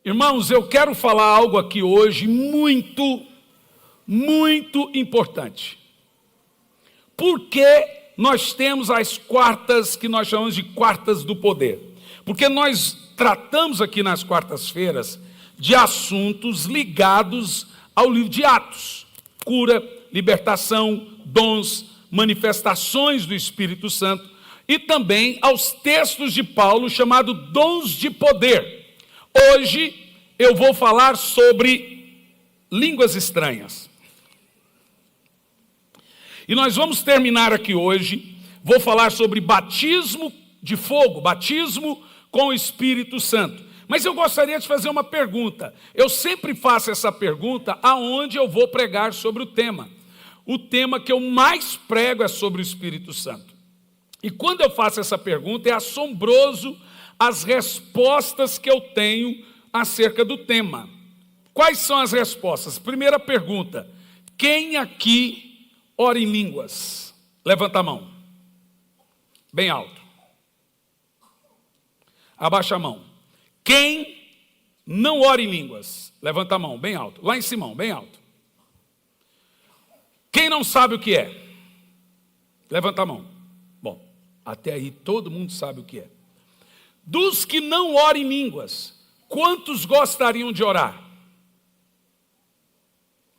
Irmãos, eu quero falar algo aqui hoje muito importante. Por que nós temos as quartas que nós chamamos de quartas do poder? Porque nós tratamos aqui nas quartas-feiras de assuntos ligados ao livro de Atos: cura, libertação, dons, manifestações do Espírito Santo, e também aos textos de Paulo chamado dons de poder. Hoje eu vou falar sobre línguas estranhas. E nós vamos terminar aqui hoje, vou falar sobre batismo de fogo, batismo com o Espírito Santo. Mas eu gostaria de fazer uma pergunta. Eu sempre faço essa pergunta aonde eu vou pregar sobre o tema. O tema que eu mais prego é sobre o Espírito Santo. E quando eu faço essa pergunta, é assombroso as respostas que eu tenho acerca do tema. Quais são as respostas? Primeira pergunta: quem aqui ora em línguas? Levanta a mão. Bem alto. Abaixa a mão. Quem não ora em línguas? Levanta a mão, bem alto. Lá em cima, bem alto. Quem não sabe o que é? Levanta a mão. Bom, até aí todo mundo sabe o que é. Dos que não oram em línguas, quantos gostariam de orar?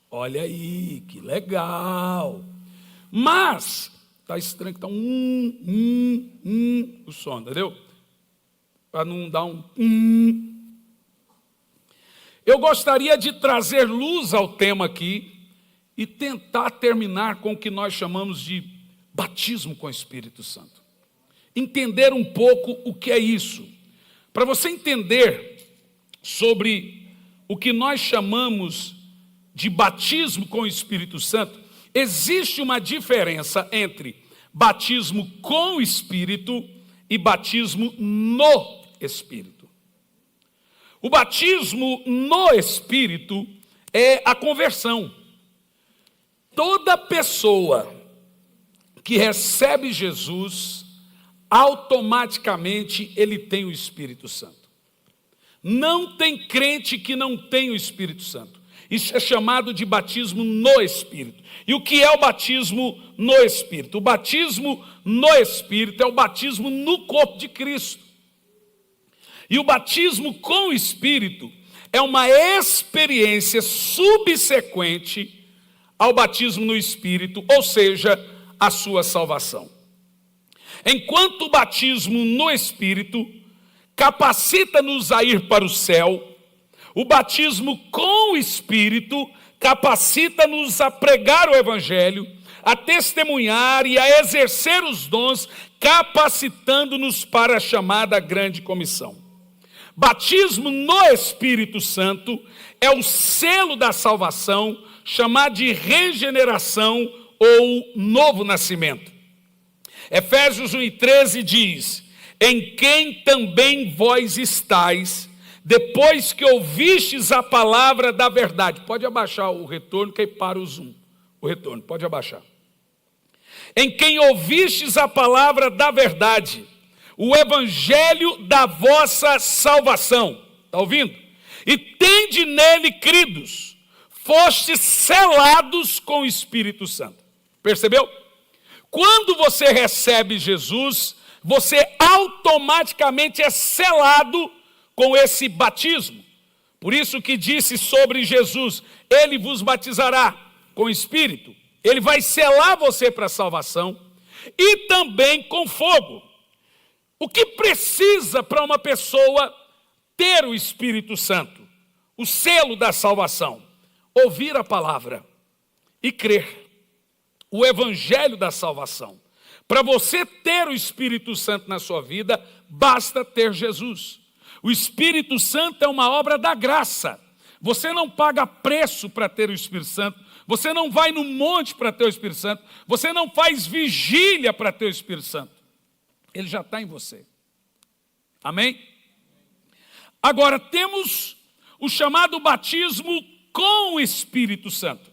Olha aí, que legal. Mas, está estranho que está o som, entendeu? Para não dar Eu gostaria de trazer luz ao tema aqui e tentar terminar com o que nós chamamos de batismo com o Espírito Santo. Entender um pouco o que é isso. Para você entender sobre o que nós chamamos de batismo com o Espírito Santo, existe uma diferença entre batismo com o Espírito e batismo no Espírito. O batismo no Espírito é a conversão. Toda pessoa que recebe Jesus, automaticamente ele tem o Espírito Santo. Não tem crente que não tem o Espírito Santo. Isso é chamado de batismo no Espírito. E o que é o batismo no Espírito? O batismo no Espírito é o batismo no corpo de Cristo. E o batismo com o Espírito é uma experiência subsequente ao batismo no Espírito, ou seja, a sua salvação. Enquanto o batismo no Espírito capacita-nos a ir para o céu, o batismo com o Espírito capacita-nos a pregar o Evangelho, a testemunhar e a exercer os dons, capacitando-nos para a chamada grande comissão. Batismo no Espírito Santo é o selo da salvação, chamado de regeneração ou novo nascimento. Efésios 1:13 diz: em quem também vós estáis, depois que ouvistes a palavra da verdade. Pode abaixar o retorno, que aí para o zoom. O retorno, pode abaixar. Em quem ouvistes a palavra da verdade, o evangelho da vossa salvação. Está ouvindo? E tende nele cridos, fostes selados com o Espírito Santo. Percebeu? Quando você recebe Jesus, você automaticamente é selado com esse batismo. Por isso que disse sobre Jesus: ele vos batizará com o Espírito. Ele vai selar você para a salvação e também com fogo. O que precisa para uma pessoa ter o Espírito Santo? O selo da salvação. Ouvir a palavra e crer. O evangelho da salvação. Para você ter o Espírito Santo na sua vida, basta ter Jesus. O Espírito Santo é uma obra da graça. Você não paga preço para ter o Espírito Santo. Você não vai no monte para ter o Espírito Santo. Você não faz vigília para ter o Espírito Santo. Ele já está em você. Amém? Agora temos o chamado batismo com o Espírito Santo.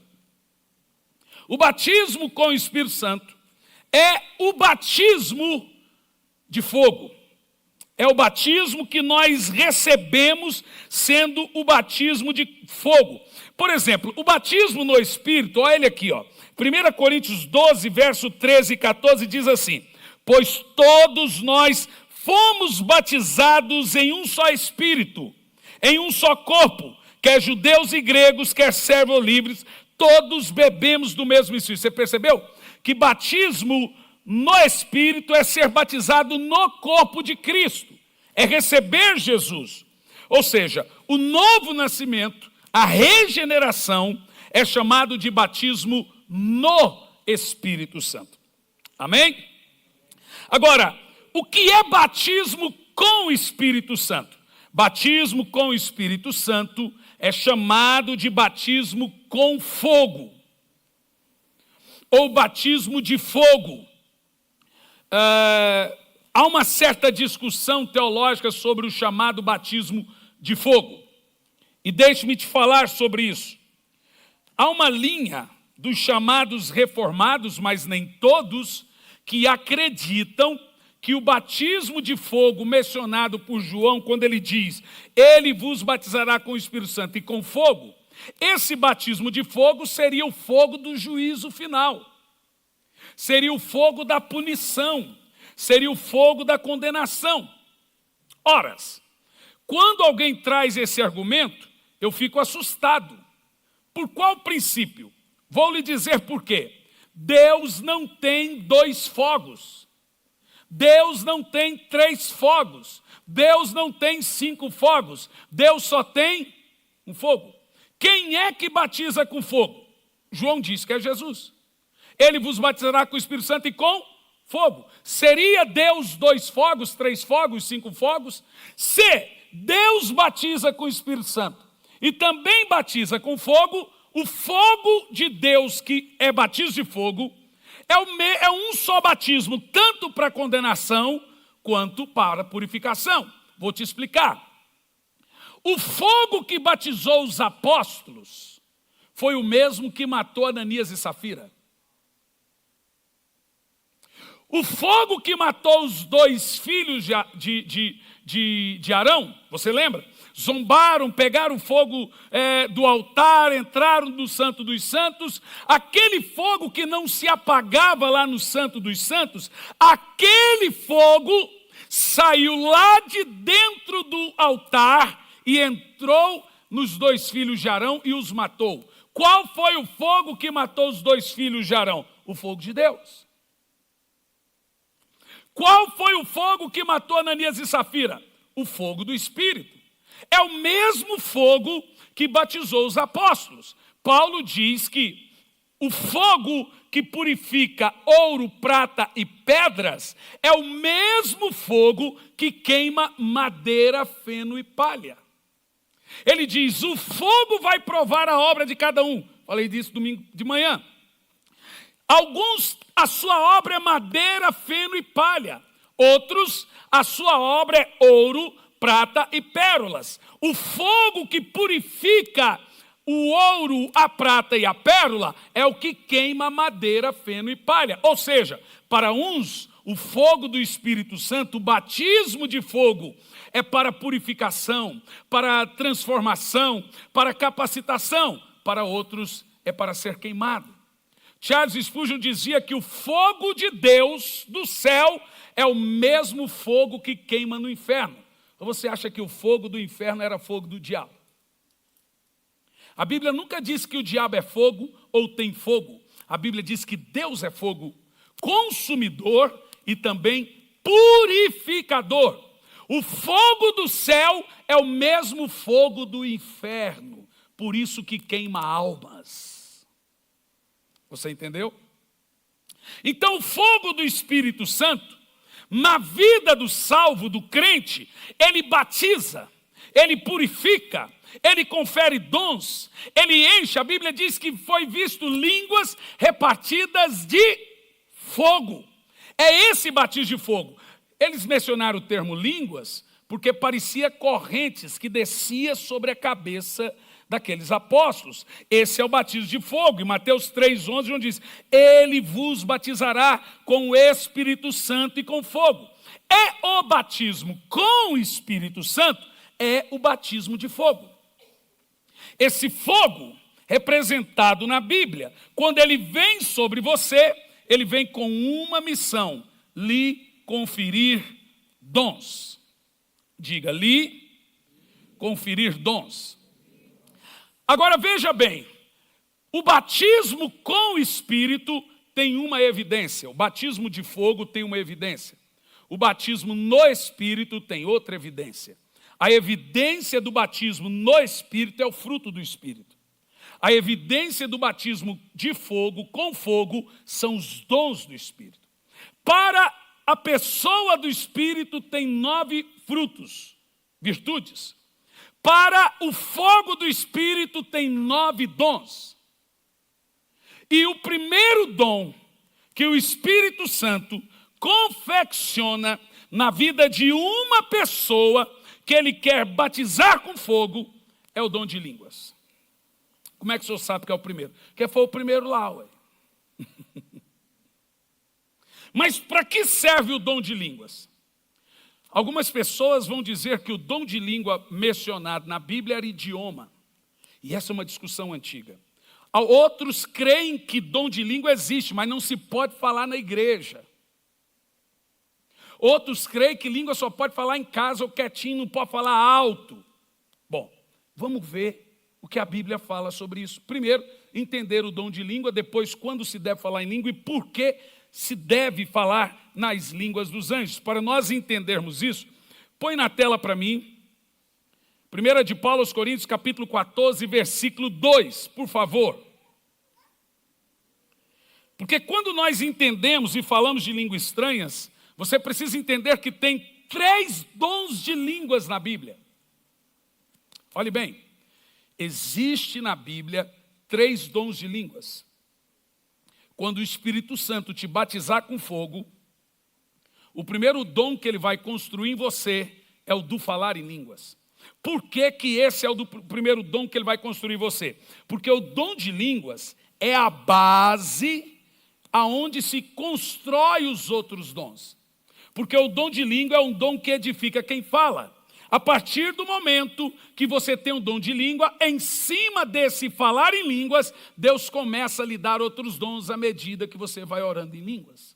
O batismo com o Espírito Santo é o batismo de fogo. É o batismo que nós recebemos sendo o batismo de fogo. Por exemplo, o batismo no Espírito, olha ele aqui, ó. 1 Coríntios 12, verso 13 e 14 diz assim: pois todos nós fomos batizados em um só Espírito, em um só corpo, quer judeus e gregos, quer servos ou livres, todos bebemos do mesmo Espírito. Você percebeu? Que batismo no Espírito é ser batizado no corpo de Cristo, é receber Jesus. Ou seja, o novo nascimento, a regeneração, é chamado de batismo no Espírito Santo. Amém? Agora, o que é batismo com o Espírito Santo? Batismo com o Espírito Santo é chamado de batismo com fogo, ou batismo de fogo. Há uma certa discussão teológica sobre o chamado batismo de fogo. E deixe-me te falar sobre isso. Há uma linha dos chamados reformados, mas nem todos, que acreditam que o batismo de fogo mencionado por João, quando ele diz, ele vos batizará com o Espírito Santo e com fogo, esse batismo de fogo seria o fogo do juízo final. Seria o fogo da punição, seria o fogo da condenação. Ora, quando alguém traz esse argumento, eu fico assustado. Por qual princípio? Vou lhe dizer por quê. Deus não tem 2 fogos. Deus não tem 3 fogos. Deus não tem 5 fogos. Deus só tem um fogo. Quem é que batiza com fogo? João diz que é Jesus. Ele vos batizará com o Espírito Santo e com fogo. Seria Deus 2 fogos, 3 fogos, 5 fogos? Se Deus batiza com o Espírito Santo e também batiza com fogo, o fogo de Deus, que é batismo de fogo, é um só batismo, tanto para condenação quanto para purificação. Vou te explicar. O fogo que batizou os apóstolos foi o mesmo que matou Ananias e Safira. O fogo que matou os 2 filhos de Arão, você lembra? Zombaram, pegaram fogo do altar, entraram no Santo dos Santos. Aquele fogo que não se apagava lá no Santo dos Santos, aquele fogo saiu lá de dentro do altar e entrou nos 2 filhos de Arão e os matou. Qual foi o fogo que matou os 2 filhos de Arão? O fogo de Deus. Qual foi o fogo que matou Ananias e Safira? O fogo do Espírito. É o mesmo fogo que batizou os apóstolos. Paulo diz que o fogo que purifica ouro, prata e pedras é o mesmo fogo que queima madeira, feno e palha. Ele diz, o fogo vai provar a obra de cada um. Falei disso domingo de manhã. Alguns, a sua obra é madeira, feno e palha. Outros, a sua obra é ouro, prata e pérolas. O fogo que purifica o ouro, a prata e a pérola é o que queima madeira, feno e palha. Ou seja, para uns, o fogo do Espírito Santo, o batismo de fogo, é para purificação, para transformação, para capacitação. Para outros, é para ser queimado. Charles Spurgeon dizia que o fogo de Deus, do céu, é o mesmo fogo que queima no inferno. Ou você acha que o fogo do inferno era fogo do diabo? A Bíblia nunca diz que o diabo é fogo ou tem fogo. A Bíblia diz que Deus é fogo consumidor e também purificador. O fogo do céu é o mesmo fogo do inferno. Por isso que queima almas. Você entendeu? Então o fogo do Espírito Santo, na vida do salvo, do crente, ele batiza, ele purifica, ele confere dons, ele enche. A Bíblia diz que foi visto línguas repartidas de fogo. É esse batismo de fogo. Eles mencionaram o termo línguas porque parecia correntes que descia sobre a cabeça daqueles apóstolos. Esse é o batismo de fogo. Em Mateus 3,11, onde diz, ele vos batizará com o Espírito Santo e com fogo. E o batismo com o Espírito Santo é o batismo de fogo. Esse fogo, representado na Bíblia, quando ele vem sobre você, ele vem com uma missão: lhe conferir dons. Diga, lhe conferir dons. Agora veja bem, o batismo com o Espírito tem uma evidência, o batismo de fogo tem uma evidência, o batismo no Espírito tem outra evidência. A evidência do batismo no Espírito é o fruto do Espírito. A evidência do batismo de fogo, com fogo, são os dons do Espírito. Para a pessoa do Espírito tem 9 frutos, virtudes. Para o fogo do Espírito tem 9 dons. E o primeiro dom que o Espírito Santo confecciona na vida de uma pessoa que ele quer batizar com fogo é o dom de línguas. Como é que o senhor sabe que é o primeiro? Porque foi o primeiro lá, ué. Mas para que serve o dom de línguas? Algumas pessoas vão dizer que o dom de língua mencionado na Bíblia era idioma. E essa é uma discussão antiga. Outros creem que dom de língua existe, mas não se pode falar na igreja. Outros creem que língua só pode falar em casa ou quietinho, não pode falar alto. Bom, vamos ver o que a Bíblia fala sobre isso. Primeiro, entender o dom de língua, depois quando se deve falar em língua e por que se deve falar nas línguas dos anjos. Para nós entendermos isso, põe na tela para mim, 1 de Paulo aos Coríntios, capítulo 14, versículo 2, por favor. Porque quando nós entendemos e falamos de línguas estranhas, você precisa entender que tem 3 dons de línguas na Bíblia. Olhe bem, existe na Bíblia 3 dons de línguas. Quando o Espírito Santo te batizar com fogo, o primeiro dom que ele vai construir em você é o do falar em línguas. Por que que esse é o primeiro dom que ele vai construir em você? Porque o dom de línguas é a base aonde se constrói os outros dons. Porque o dom de língua é um dom que edifica quem fala. A partir do momento que você tem um dom de língua, em cima desse falar em línguas, Deus começa a lhe dar outros dons à medida que você vai orando em línguas.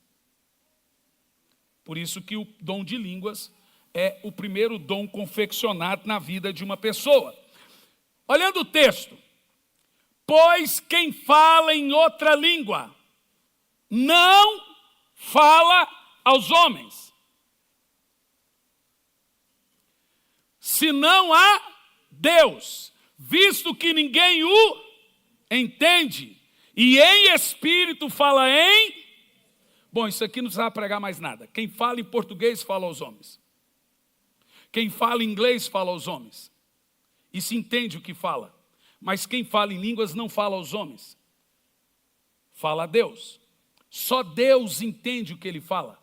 Por isso que o dom de línguas é o primeiro dom confeccionado na vida de uma pessoa. Olhando o texto, pois quem fala em outra língua não fala aos homens, senão a Deus, visto que ninguém o entende, e em espírito fala em... Bom, isso aqui não precisa pregar mais nada. Quem fala em português fala aos homens. Quem fala em inglês fala aos homens. E se entende o que fala. Mas quem fala em línguas não fala aos homens. Fala a Deus. Só Deus entende o que ele fala.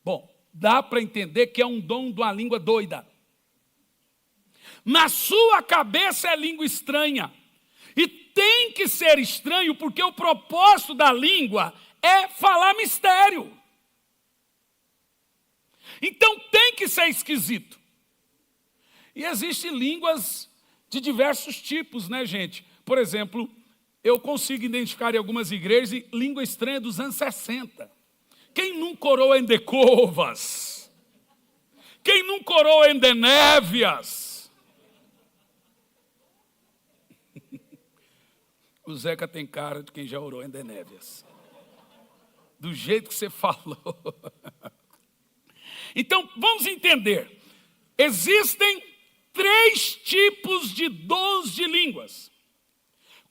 Bom, dá para entender que é um dom de uma língua doida. Na sua cabeça é língua estranha. E tem que ser estranho porque o propósito da língua é falar mistério. Então tem que ser esquisito. E existem línguas de diversos tipos, né, gente? Por exemplo, eu consigo identificar em algumas igrejas língua estranha dos anos 60. Quem nunca orou em Decovas? Quem nunca orou em Denévias? O Zeca tem cara de quem já orou em Denévias. Do jeito que você falou. Então, vamos entender. Existem 3 tipos de dons de línguas.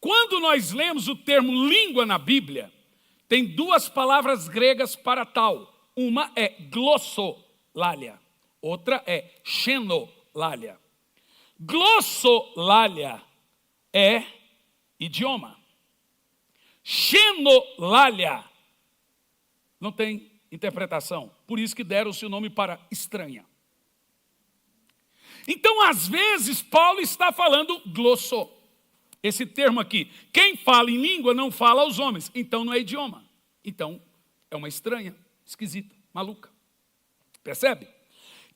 Quando nós lemos o termo língua na Bíblia, tem 2 palavras gregas para tal. Uma é glossolalia, outra é xenolalia. Glossolalia é idioma. Xenolalia não tem interpretação. Por isso que deram-se o nome para estranha. Então, às vezes, Paulo está falando glosso. Esse termo aqui. Quem fala em língua não fala aos homens. Então, não é idioma. Então, é uma estranha, esquisita, maluca. Percebe?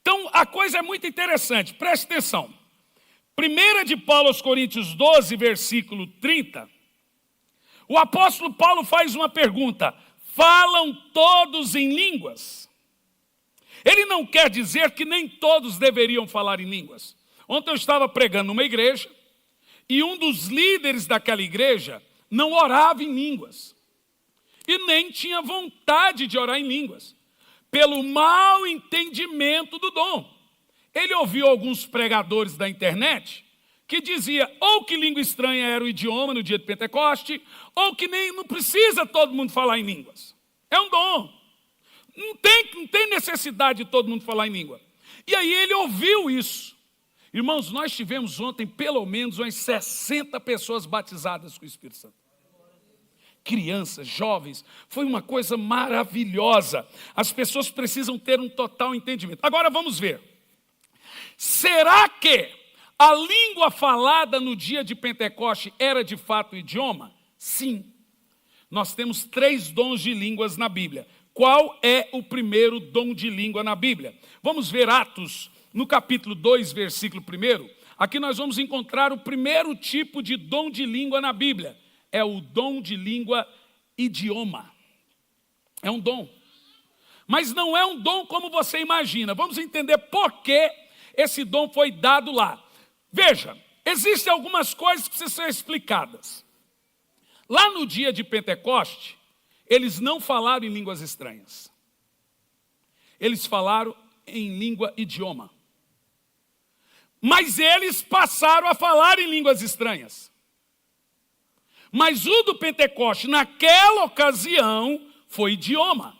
Então, a coisa é muito interessante, preste atenção. 1 de Paulo aos Coríntios 12, versículo 30, o apóstolo Paulo faz uma pergunta: falam todos em línguas? Ele não quer dizer que nem todos deveriam falar em línguas. Ontem eu estava pregando numa igreja, e um dos líderes daquela igreja não orava em línguas, e nem tinha vontade de orar em línguas, pelo mau entendimento do dom. Ele ouviu alguns pregadores da internet que dizia ou que língua estranha era o idioma no dia de Pentecoste, ou que não precisa todo mundo falar em línguas. É um dom. Não tem necessidade de todo mundo falar em língua. E aí ele ouviu isso. Irmãos, nós tivemos ontem pelo menos umas 60 pessoas batizadas com o Espírito Santo. Crianças, jovens, foi uma coisa maravilhosa. As pessoas precisam ter um total entendimento. Agora vamos ver. Será que a língua falada no dia de Pentecoste era de fato o idioma? Sim. Nós temos 3 dons de línguas na Bíblia. Qual é o primeiro dom de língua na Bíblia? Vamos ver Atos, no capítulo 2, versículo 1. Aqui nós vamos encontrar o primeiro tipo de dom de língua na Bíblia. É o dom de língua idioma. É um dom. Mas não é um dom como você imagina. Vamos entender por que esse dom foi dado lá. Veja, existem algumas coisas que precisam ser explicadas. Lá no dia de Pentecoste, eles não falaram em línguas estranhas. Eles falaram em língua idioma. Mas eles passaram a falar em línguas estranhas. Mas o do Pentecoste, naquela ocasião, foi idioma.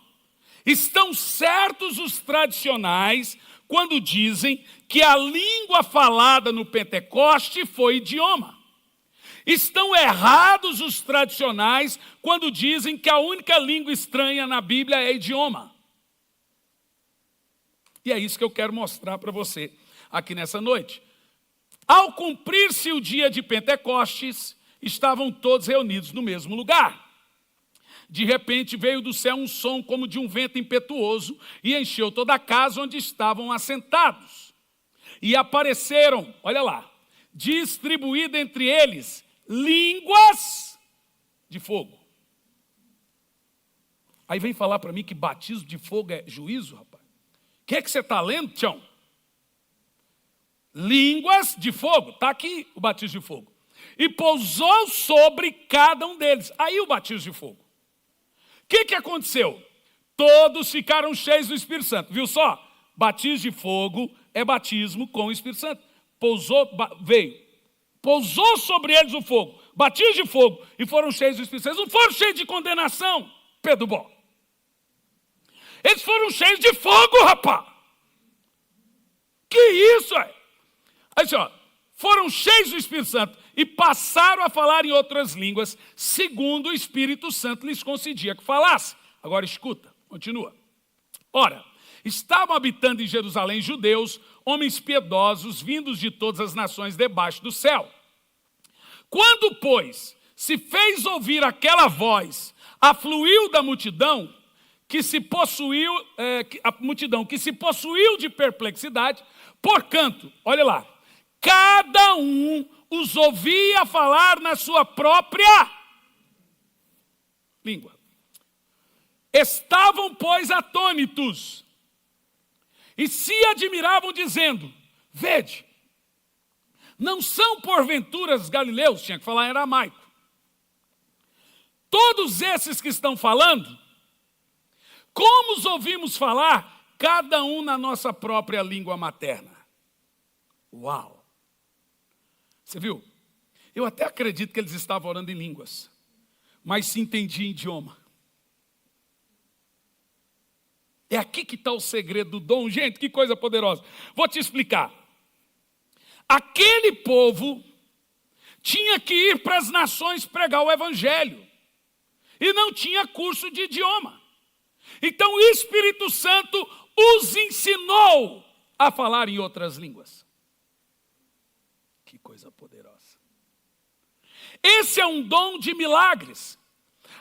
Estão certos os tradicionais quando dizem que a língua falada no Pentecoste foi idioma. Estão errados os tradicionais quando dizem que a única língua estranha na Bíblia é idioma. E é isso que eu quero mostrar para você aqui nessa noite. Ao cumprir-se o dia de Pentecostes, estavam todos reunidos no mesmo lugar. De repente veio do céu um som como de um vento impetuoso e encheu toda a casa onde estavam assentados. E apareceram, olha lá, distribuídas entre eles línguas de fogo. Aí vem falar para mim que batismo de fogo é juízo, rapaz. O que é que você está lendo, Tião? Línguas de fogo, está aqui o batismo de fogo. E pousou sobre cada um deles. Aí o batismo de fogo. O que aconteceu? Todos ficaram cheios do Espírito Santo. Viu só? Batismo de fogo é batismo com o Espírito Santo. Pousou sobre eles o fogo. Batismo de fogo. E foram cheios do Espírito Santo. Eles não foram cheios de condenação, Pedro Bó. Eles foram cheios de fogo, rapaz. Que isso, é? Aí, ó, foram cheios do Espírito Santo e passaram a falar em outras línguas, segundo o Espírito Santo lhes concedia que falasse. Agora escuta, continua. Ora, estavam habitando em Jerusalém judeus, homens piedosos, vindos de todas as nações debaixo do céu. Quando, pois, se fez ouvir aquela voz, afluiu da multidão, que se possuiu de perplexidade, porquanto, olha lá, cada um os ouvia falar na sua própria língua. Estavam, pois, atônitos e se admiravam, dizendo: vede, não são porventura os galileus, tinha que falar em aramaico. Todos esses que estão falando, como os ouvimos falar, cada um na nossa própria língua materna. Uau! Você viu? Eu até acredito que eles estavam orando em línguas, mas se entendia em idioma. É aqui que está o segredo do dom. Gente, que coisa poderosa. Vou te explicar. Aquele povo tinha que ir para as nações pregar o evangelho. E não tinha curso de idioma. Então o Espírito Santo os ensinou a falar em outras línguas. Que coisa poderosa. Esse é um dom de milagres.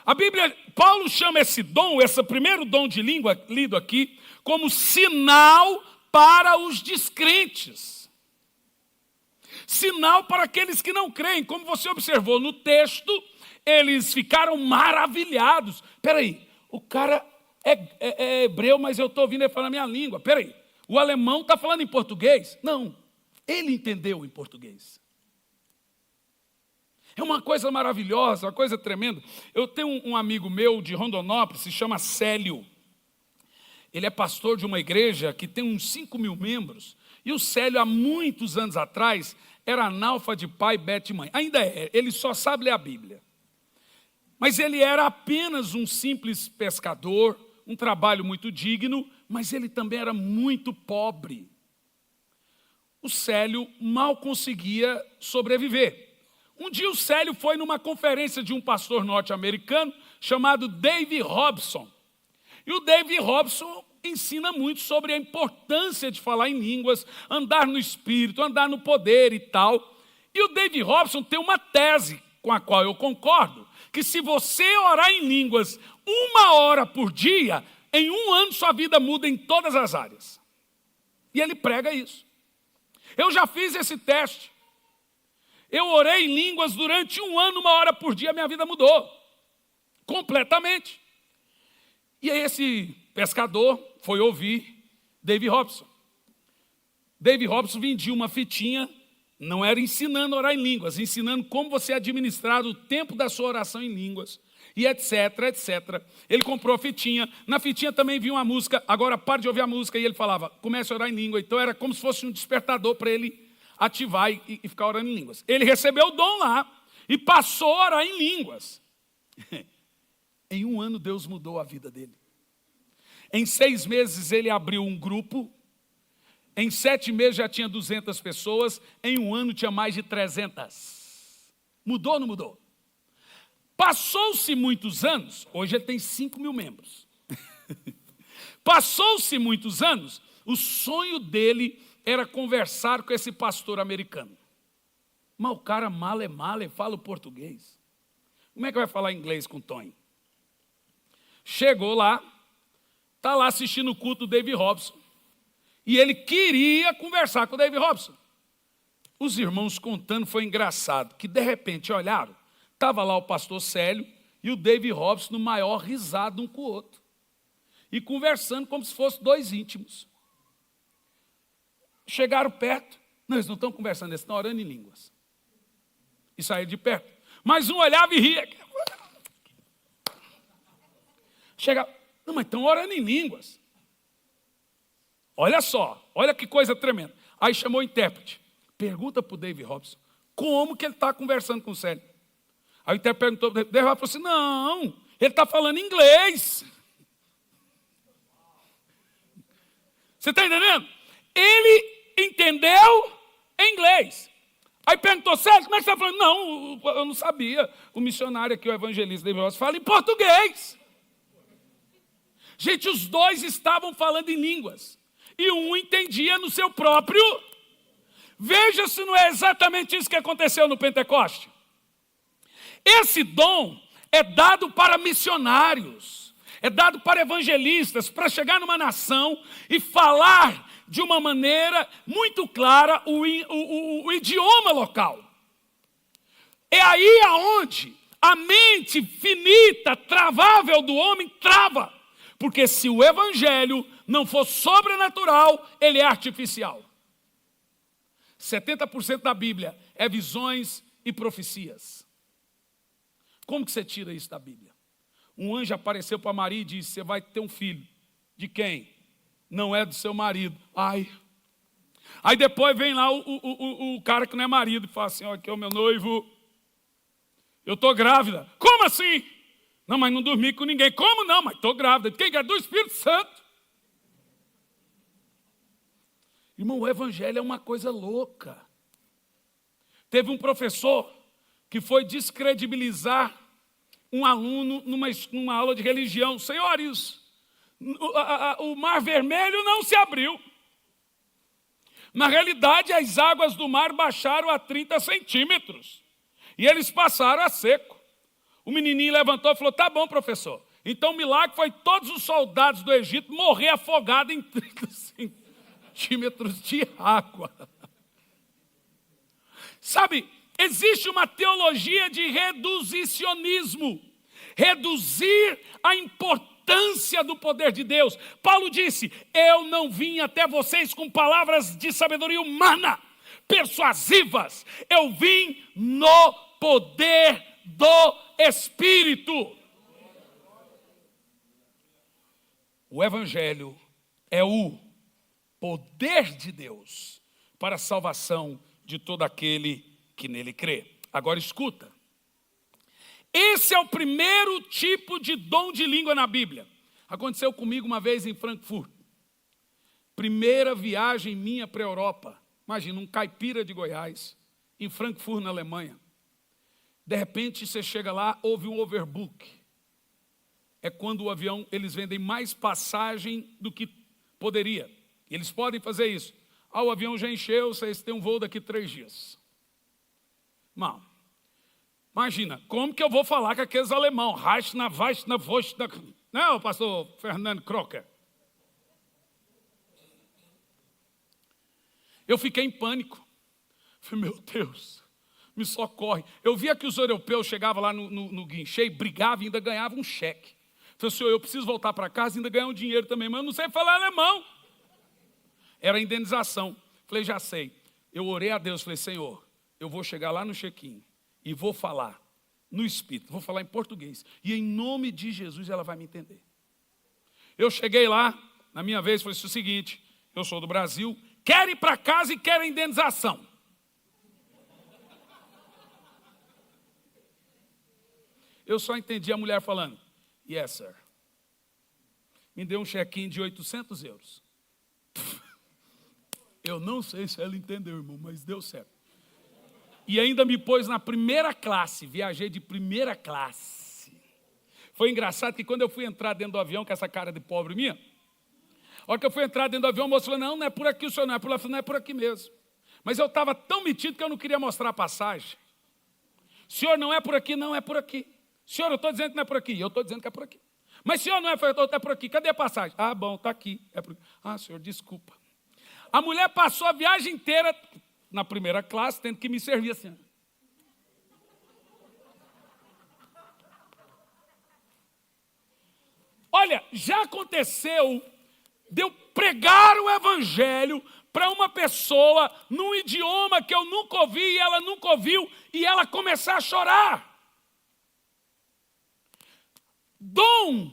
A Bíblia, Paulo chama esse dom, esse primeiro dom de língua lido aqui, como sinal para os descrentes. Sinal para aqueles que não creem. Como você observou no texto, eles ficaram maravilhados. Espera aí, o cara é hebreu, mas eu estou ouvindo ele falar a minha língua. Espera aí, o alemão está falando em português? Não, ele entendeu em português. É uma coisa maravilhosa, uma coisa tremenda. Eu tenho um amigo meu de Rondonópolis, se chama Célio. Ele é pastor de uma igreja que tem uns 5.000 membros. E o Célio, há muitos anos atrás, era analfa de pai, beto e mãe. Ainda é, ele só sabe ler a Bíblia. Mas ele era apenas um simples pescador, um trabalho muito digno, mas ele também era muito pobre. O Célio mal conseguia sobreviver. Um dia o Célio foi numa conferência de um pastor norte-americano chamado Dave Robson. E o Dave Robson ensina muito sobre a importância de falar em línguas, andar no Espírito, andar no poder e tal. E o Dave Robson tem uma tese com a qual eu concordo, que se você orar em línguas 1 hora por dia, em 1 ano sua vida muda em todas as áreas. E ele prega isso. Eu já fiz esse teste. Eu orei em línguas durante 1 ano, 1 hora por dia, minha vida mudou. Completamente. E aí esse pescador foi ouvir Dave Robson. Dave Robson vendia uma fitinha, não era ensinando a orar em línguas, ensinando como você administrar o tempo da sua oração em línguas, e etc, etc. Ele comprou a fitinha, na fitinha também vinha uma música, agora pare de ouvir a música, e ele falava, comece a orar em língua. Então era como se fosse um despertador para ele ativar e ficar orando em línguas. Ele recebeu o dom lá e passou a orar em línguas. Em 1 ano Deus mudou a vida dele. Em 6 meses ele abriu um grupo. Em 7 meses já tinha 200 pessoas. Em 1 ano tinha mais de 300. Mudou ou não mudou? Passou-se muitos anos. Hoje ele tem 5.000 membros. Passou-se muitos anos. O sonho dele era conversar com esse pastor americano. Mas o cara male fala o português. Como é que vai falar inglês com o Tony? Chegou lá, está lá assistindo o culto do Dave Robson. E ele queria conversar com o Dave Robson. Os irmãos contando, foi engraçado, que de repente olharam, estava lá o pastor Célio e o Dave Robson no maior risado um com o outro. E conversando como se fossem 2 íntimos. Chegaram perto, não, eles não estão conversando, eles estão orando em línguas. E saíram de perto. Mas um olhava e ria. Chegava, não, mas estão orando em línguas. Olha só, olha que coisa tremenda. Aí chamou o intérprete. Pergunta para o Dave Robson, como que ele está conversando com o Célio? Aí o intérprete perguntou, o Dave Robson falou assim, não, ele está falando inglês. Você está entendendo? Ele entendeu em inglês. Aí perguntou, Célio, como é que você está falando? Não, eu não sabia. O missionário aqui, o evangelista Dave Robson, fala em português. Gente, os 2 estavam falando em línguas. E um entendia no seu próprio. Veja se não é exatamente isso que aconteceu no Pentecoste. Esse dom é dado para missionários. É dado para evangelistas, para chegar numa nação e falar de uma maneira muito clara o idioma local. É aí aonde a mente finita, travável do homem, trava. Porque se o evangelho não for sobrenatural, ele é artificial. 70% da Bíblia é visões e profecias. Como que você tira isso da Bíblia? Um anjo apareceu para Maria e disse, você vai ter um filho. De quem? Não é do seu marido. Ai. Aí depois vem lá o cara que não é marido e fala assim, ó, aqui é o meu noivo. Eu estou grávida. Como assim? Não, mas não dormi com ninguém. Como não? Mas estou grávida. De quem? É do Espírito Santo. Irmão, o evangelho é uma coisa louca. Teve um professor que foi descredibilizar um aluno numa aula de religião. Senhores, o mar vermelho não se abriu. Na realidade, as águas do mar baixaram a 30 centímetros. E eles passaram a seco. O menininho levantou e falou, tá bom, professor, Então o milagre foi todos os soldados do Egito morrer afogados em 30 centímetros de água. Sabe, existe uma teologia de reduzicionismo. Reduzir a importância do poder de Deus. Paulo disse, eu não vim até vocês com palavras de sabedoria humana, persuasivas. Eu vim no poder do Espírito. O Evangelho é o poder de Deus para a salvação de todo aquele que nele crê. Agora escuta. Esse é o primeiro tipo de dom de língua na Bíblia. Aconteceu comigo uma vez em Frankfurt. Primeira viagem minha para a Europa. Imagina, um caipira de Goiás, em Frankfurt, na Alemanha. De repente, você chega lá, houve um overbook. É quando o avião, eles vendem mais passagem do que poderia. Eles podem fazer isso. O avião já encheu, vocês têm um voo daqui 3 dias. Não. Imagina, como que eu vou falar com aqueles alemão? Reichna, Weichna, Vochna. Não, pastor Fernando Crocker. Eu fiquei em pânico. Falei, meu Deus, me socorre. Eu via que os europeus chegavam lá no guinchê, brigavam e ainda ganhavam um cheque. Falei, senhor, eu preciso voltar para casa e ainda ganhar um dinheiro também, mas eu não sei falar alemão. Era indenização. Falei, já sei. Eu orei a Deus, falei, Senhor, eu vou chegar lá no check-in e vou falar no Espírito, vou falar em português. E em nome de Jesus ela vai me entender. Eu cheguei lá, na minha vez, falei o seguinte, eu sou do Brasil, quero ir para casa e quero indenização. Eu só entendi a mulher falando, yes, sir. Me deu um check-in de 800 euros. Eu não sei se ela entendeu, irmão, mas deu certo. E ainda me pôs na primeira classe, viajei de primeira classe. Foi engraçado que quando eu fui entrar dentro do avião, com essa cara de pobre minha, a hora que eu fui entrar dentro do avião, o moço falou, não é por aqui, o senhor não é por lá, não é por aqui mesmo. Mas eu estava tão metido que eu não queria mostrar a passagem. Senhor, não é por aqui, não é por aqui. Senhor, eu estou dizendo que não é por aqui, eu estou dizendo que é por aqui. Mas senhor, não é por aqui, cadê a passagem? Ah, bom, está aqui, é por aqui. Ah, senhor, desculpa. A mulher passou a viagem inteira na primeira classe, tendo que me servir assim. Olha, já aconteceu de eu pregar o Evangelho para uma pessoa num idioma que eu nunca ouvi e ela nunca ouviu e ela começar a chorar. Dom,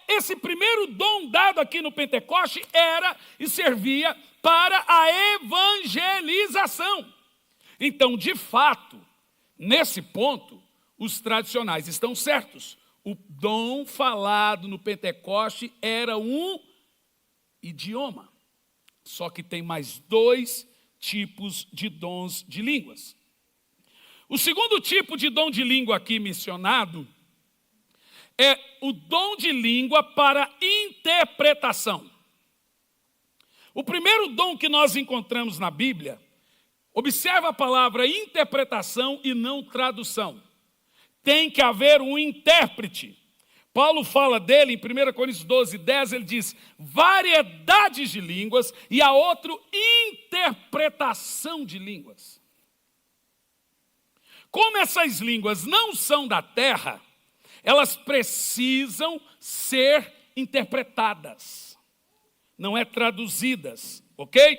esse primeiro dom dado aqui no Pentecoste era e servia para a evangelização. Então, de fato, nesse ponto, os tradicionais estão certos. O dom falado no Pentecoste era um idioma. Só que tem mais 2 tipos de dons de línguas. O segundo tipo de dom de língua aqui mencionado é o dom de língua para interpretação. O primeiro dom que nós encontramos na Bíblia, observa a palavra interpretação e não tradução. Tem que haver um intérprete. Paulo fala dele em 1 Coríntios 12, 10, ele diz, variedades de línguas e a outro, interpretação de línguas. Como essas línguas não são da terra, elas precisam ser interpretadas. Não é traduzidas, ok?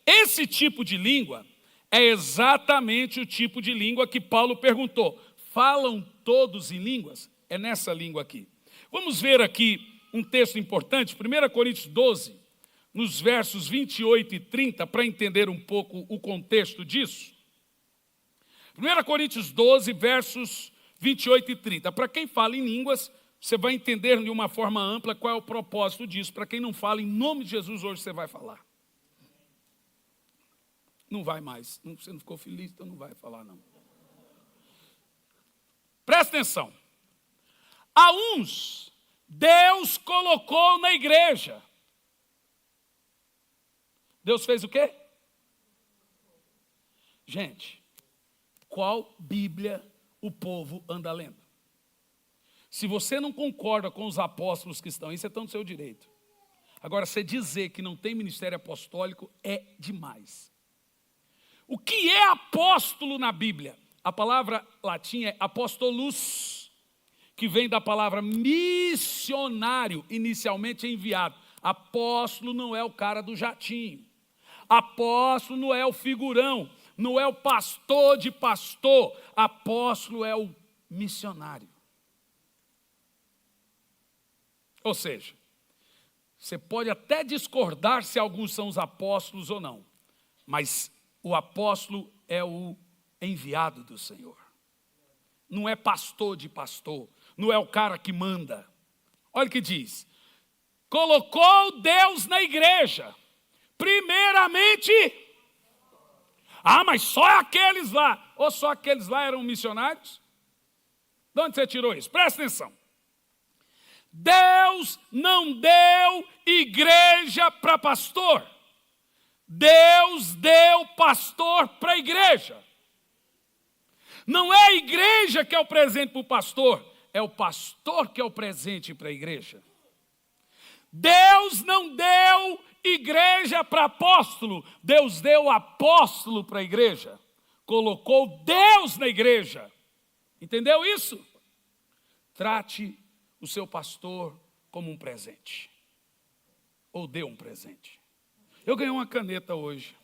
Esse tipo de língua é exatamente o tipo de língua que Paulo perguntou. Falam todos em línguas? É nessa língua aqui. Vamos ver aqui um texto importante, 1 Coríntios 12, nos versos 28 e 30, para entender um pouco o contexto disso. 1 Coríntios 12, versos 28 e 30. Para quem fala em línguas, você vai entender de uma forma ampla qual é o propósito disso. Para quem não fala, em nome de Jesus, hoje você vai falar. Não vai mais. Você não ficou feliz, então não vai falar, não. Presta atenção. A uns, Deus colocou na igreja. Deus fez o quê? Gente, qual Bíblia o povo anda lendo? Se você não concorda com os apóstolos que estão aí, você está no seu direito. Agora, você dizer que não tem ministério apostólico é demais. O que é apóstolo na Bíblia? A palavra latim é apostolus, que vem da palavra missionário, inicialmente enviado. Apóstolo não é o cara do jatinho. Apóstolo não é o figurão, não é o pastor de pastor. Apóstolo é o missionário. Ou seja, você pode até discordar se alguns são os apóstolos ou não, mas o apóstolo é o enviado do Senhor. Não é pastor de pastor, não é o cara que manda. Olha o que diz. Colocou Deus na igreja, primeiramente... mas só aqueles lá. Ou só aqueles lá eram missionários? De onde você tirou isso? Presta atenção. Deus não deu igreja para pastor. Deus deu pastor para a igreja. Não é a igreja que é o presente para o pastor, é o pastor que é o presente para a igreja. Deus não deu igreja para apóstolo, Deus deu apóstolo para a igreja. Colocou Deus na igreja. Entendeu isso? Trate o seu pastor como um presente. Ou dê um presente. Eu ganhei uma caneta hoje.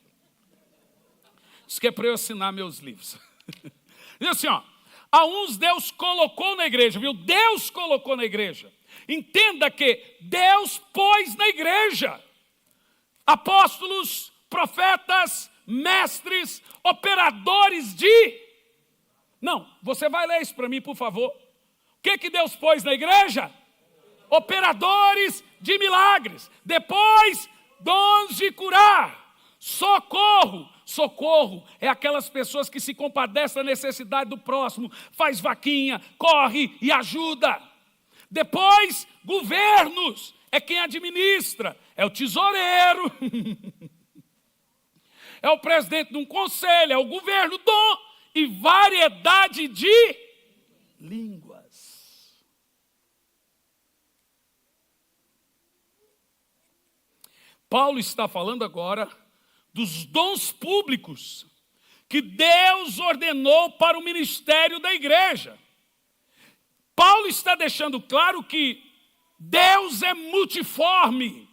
Isso que é para eu assinar meus livros. Diz assim, a uns Deus colocou na igreja, viu? Deus colocou na igreja. Entenda que Deus pôs na igreja apóstolos, profetas, mestres, operadores de... Não, você vai ler isso para mim, por favor. O que Deus pôs na igreja? Operadores de milagres. Depois, dons de curar. Socorro. Socorro é aquelas pessoas que se compadecem da necessidade do próximo, faz vaquinha, corre e ajuda. Depois, governos, é quem administra, é o tesoureiro, é o presidente de um conselho, é o governo, dom e variedade de línguas. Paulo está falando agora dos dons públicos que Deus ordenou para o ministério da igreja. Paulo está deixando claro que Deus é multiforme.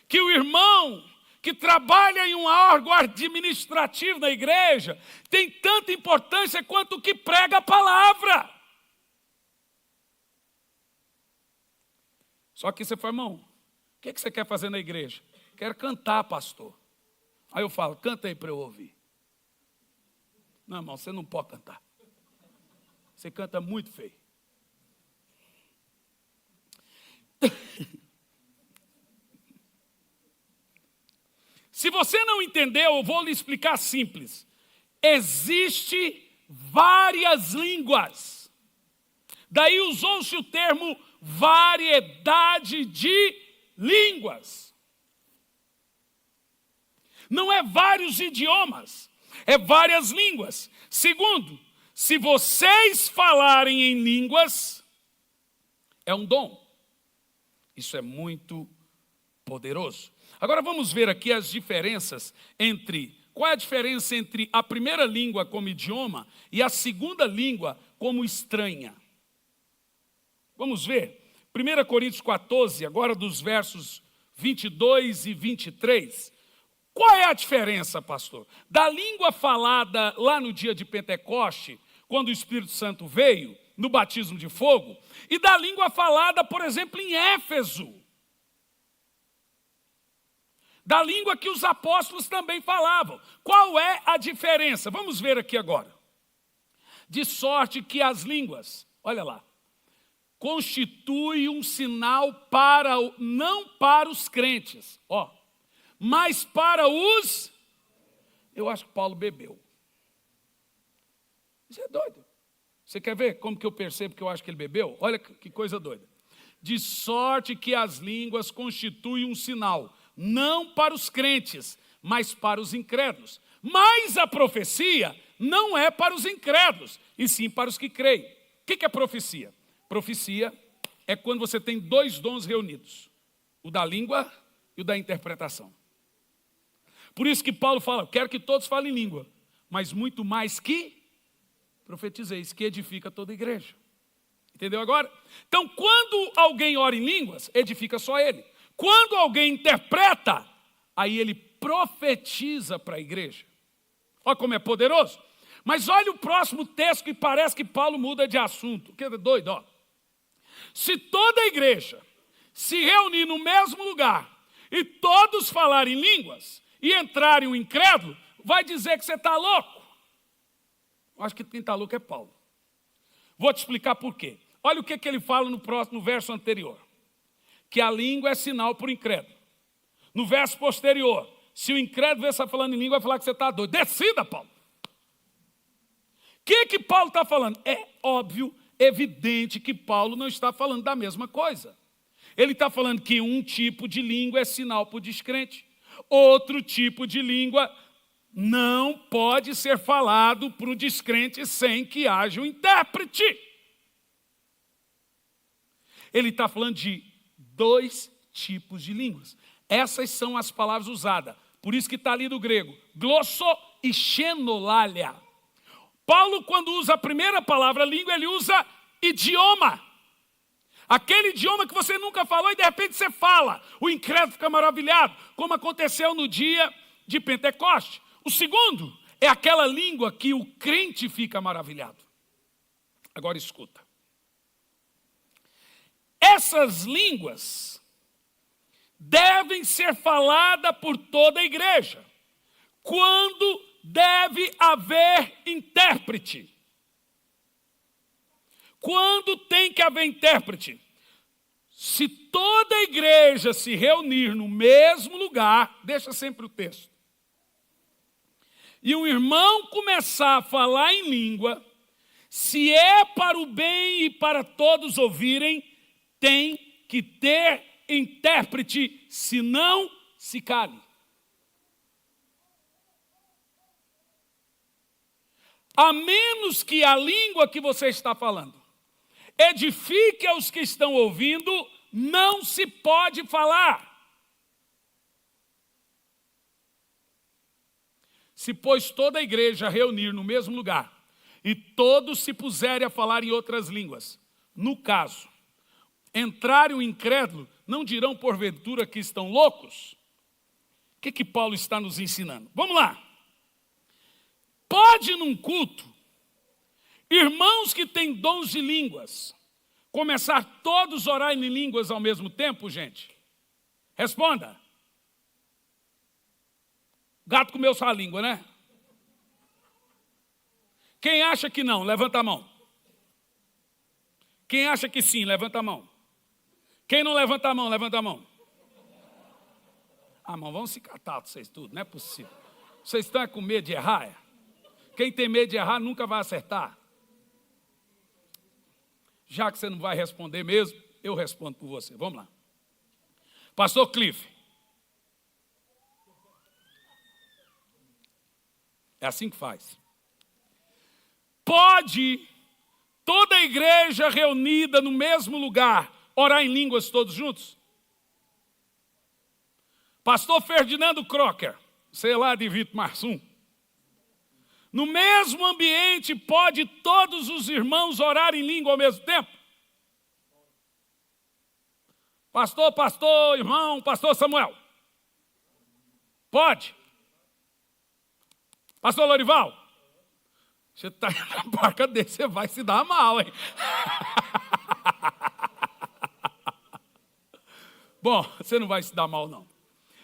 Que o irmão que trabalha em um órgão administrativo da igreja tem tanta importância quanto o que prega a palavra. Só que você fala, irmão, o que você quer fazer na igreja? Quero cantar, pastor. Aí eu falo, canta aí para eu ouvir. Não, irmão, você não pode cantar. Você canta muito feio. Se você não entendeu, eu vou lhe explicar simples. Existe várias línguas. Daí usou-se o termo variedade de línguas. Não é vários idiomas, é várias línguas. Segundo, se vocês falarem em línguas, é um dom. Isso é muito poderoso. Agora vamos ver aqui as diferenças entre... Qual é a diferença entre a primeira língua como idioma e a segunda língua como estranha? Vamos ver. 1 Coríntios 14, agora dos versos 22 e 23. Qual é a diferença, pastor? Da língua falada lá no dia de Pentecoste, quando o Espírito Santo veio, no batismo de fogo, e da língua falada, por exemplo, em Éfeso. Da língua que os apóstolos também falavam. Qual é a diferença? Vamos ver aqui agora. De sorte que as línguas, olha lá, constituem um sinal para, não para os crentes, mas para os... Eu acho que Paulo bebeu. Isso é doido. Você quer ver como que eu percebo que eu acho que ele bebeu? Olha que coisa doida. De sorte que as línguas constituem um sinal, não para os crentes, mas para os incrédulos. Mas a profecia não é para os incrédulos, e sim para os que creem. O que é profecia? Profecia é quando você tem dois dons reunidos, o da língua e o da interpretação. Por isso que Paulo fala, eu quero que todos falem língua, mas muito mais que profetizeis, que edifica toda a igreja. Entendeu agora? Então, quando alguém ora em línguas, edifica só ele. Quando alguém interpreta, aí ele profetiza para a igreja. Olha como é poderoso. Mas olha o próximo texto que parece que Paulo muda de assunto. Que doido, ó. Se toda a igreja se reunir no mesmo lugar e todos falarem línguas e entrarem um incrédulo, vai dizer que você está louco. Eu acho que quem está louco é Paulo. Vou te explicar por quê. Olha o que ele fala no verso anterior. Que a língua é sinal para o incrédulo. No verso posterior, se o incrédulo ver você falando em língua, vai falar que você está doido. Decida, Paulo. O que Paulo está falando? É óbvio, evidente que Paulo não está falando da mesma coisa. Ele está falando que um tipo de língua é sinal para o descrente. Outro tipo de língua não pode ser falado para o descrente sem que haja um intérprete. Ele está falando de dois tipos de línguas. Essas são as palavras usadas. Por isso que está ali do grego, glosso e xenolalia. Paulo, quando usa a primeira palavra língua, ele usa idioma. Aquele idioma que você nunca falou e de repente você fala. O incrédulo fica maravilhado, como aconteceu no dia de Pentecoste. O segundo é aquela língua que o crente fica maravilhado. Agora escuta. Essas línguas devem ser faladas por toda a igreja. Quando deve haver intérprete? Quando tem que haver intérprete? Se toda a igreja se reunir no mesmo lugar, deixa sempre o texto, e um irmão começar a falar em língua, se é para o bem e para todos ouvirem, tem que ter intérprete, senão se cale. A menos que a língua que você está falando edifique aos que estão ouvindo, não se pode falar. Se, pois, toda a igreja reunir no mesmo lugar e todos se puserem a falar em outras línguas, no caso, entrarem o incrédulo, não dirão porventura que estão loucos? O que Paulo está nos ensinando? Vamos lá. Pode num culto, irmãos que têm dons de línguas, começar todos a orar em línguas ao mesmo tempo, gente? Responda. Gato comeu sua língua, né? Quem acha que não, levanta a mão. Quem acha que sim, levanta a mão. Quem não levanta a mão, levanta a mão. Ah, mão, vamos se catar vocês tudo, não é possível. Vocês estão com medo de errar? Quem tem medo de errar nunca vai acertar. Já que você não vai responder mesmo, eu respondo por você. Vamos lá. Pastor Cliff. É assim que faz. Pode toda a igreja reunida no mesmo lugar orar em línguas todos juntos? Pastor Ferdinando Crocker, sei lá, de Vitor Marsum. No mesmo ambiente, pode todos os irmãos orar em língua ao mesmo tempo? Pastor, irmão, pastor Samuel. Pode? Pastor Lorival. Você está na barca dele, você vai se dar mal, hein? Bom, você não vai se dar mal, não.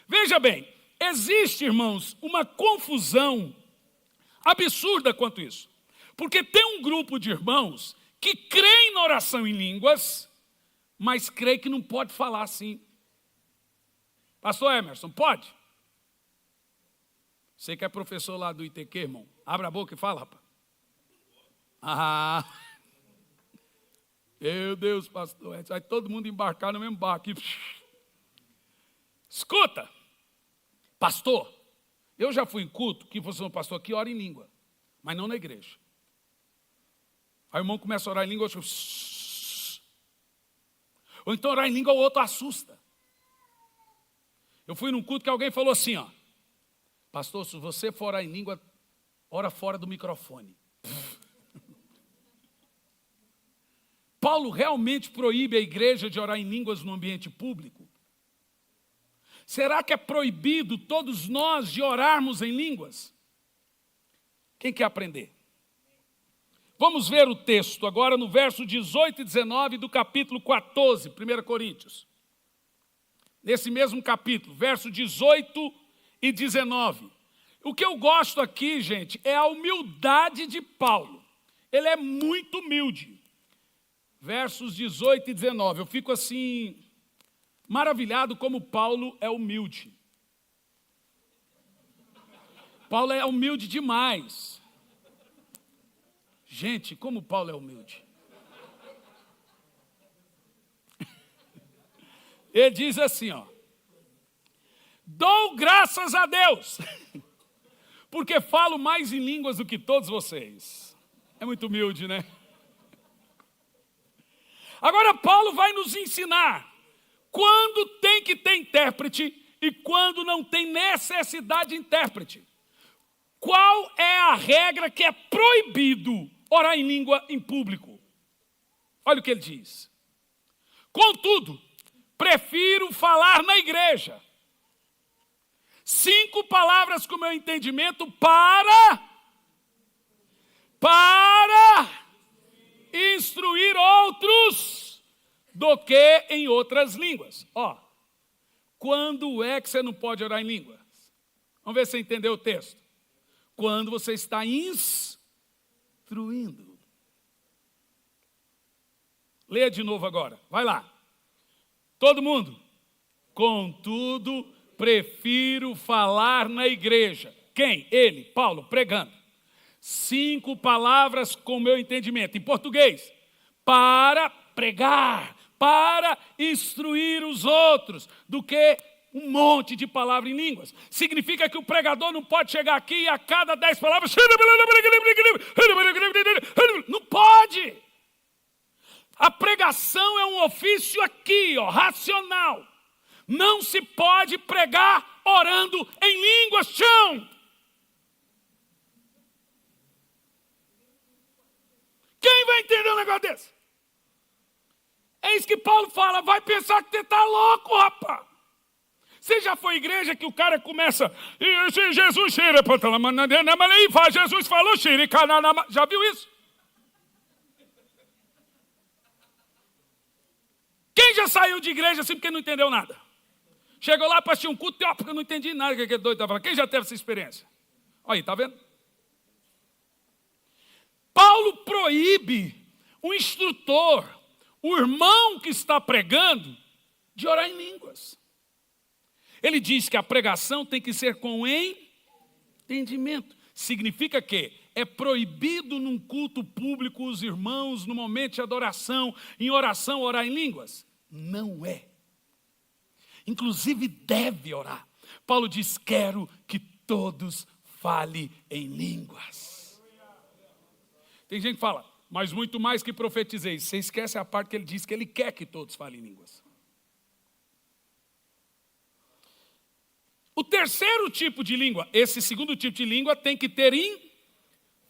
Veja bem, existe, irmãos, uma confusão absurda quanto isso. Porque tem um grupo de irmãos que creem na oração em línguas, mas creem que não pode falar assim. Pastor Emerson, pode? Você que é professor lá do ITQ, irmão, abre a boca e fala, rapaz. Ah, meu Deus, pastor, vai todo mundo embarcar no mesmo barco. Escuta, pastor, eu já fui em culto que você é um pastor que ora em língua, mas não na igreja. Aí o irmão começa a orar em língua, outro... Ou então orar em língua, o outro assusta. Eu fui num culto que alguém falou assim, ó, pastor, se você for orar em língua, ora fora do microfone. Paulo realmente proíbe a igreja de orar em línguas no ambiente público? Será que é proibido todos nós de orarmos em línguas? Quem quer aprender? Vamos ver o texto agora no verso 18 e 19 do capítulo 14, 1 Coríntios. Nesse mesmo capítulo, verso 18 e 19. O que eu gosto aqui, gente, é a humildade de Paulo. Ele é muito humilde. Versos 18 e 19. Eu fico assim, maravilhado como Paulo é humilde. Paulo é humilde demais. Gente, como Paulo é humilde. Ele diz assim, ó. Dou graças a Deus, porque falo mais em línguas do que todos vocês. É muito humilde, né? Agora Paulo vai nos ensinar quando tem que ter intérprete e quando não tem necessidade de intérprete. Qual é a regra que é proibido orar em língua em público? Olha o que ele diz. Contudo, prefiro falar na igreja 5 palavras com meu entendimento para instruir outros do que em outras línguas. Ó, quando é que você não pode orar em línguas? Vamos ver se você entendeu o texto. Quando você está instruindo. Leia de novo agora, vai lá. Todo mundo. Contudo, prefiro falar na igreja. Quem? Ele, Paulo, pregando. 5 palavras com meu entendimento. Em português, para pregar, para instruir os outros, do que um monte de palavras em línguas. Significa que o pregador não pode chegar aqui e a cada 10 palavras... Não pode! A pregação é um ofício aqui, ó, racional. Não se pode pregar orando em línguas, chão. Quem vai entender um negócio desse? É isso que Paulo fala, vai pensar que você está louco, rapaz. Você já foi à igreja que o cara começa, Jesus, Jesus falou, já viu isso? Quem já saiu de igreja assim porque não entendeu nada? Chegou lá para assistir um culto, porque eu não entendi nada que aquele doido estava falando. Quem já teve essa experiência? Olha aí, está vendo? Paulo proíbe o instrutor, o irmão que está pregando, de orar em línguas. Ele diz que a pregação tem que ser com entendimento. Significa que é proibido num culto público os irmãos, no momento de adoração, em oração, orar em línguas? Não é. Inclusive deve orar. Paulo diz, quero que todos falem em línguas. Tem gente que fala, mas muito mais que profetizei. Você esquece a parte que ele diz que ele quer que todos falem em línguas. O terceiro tipo de língua, esse segundo tipo de língua tem que ter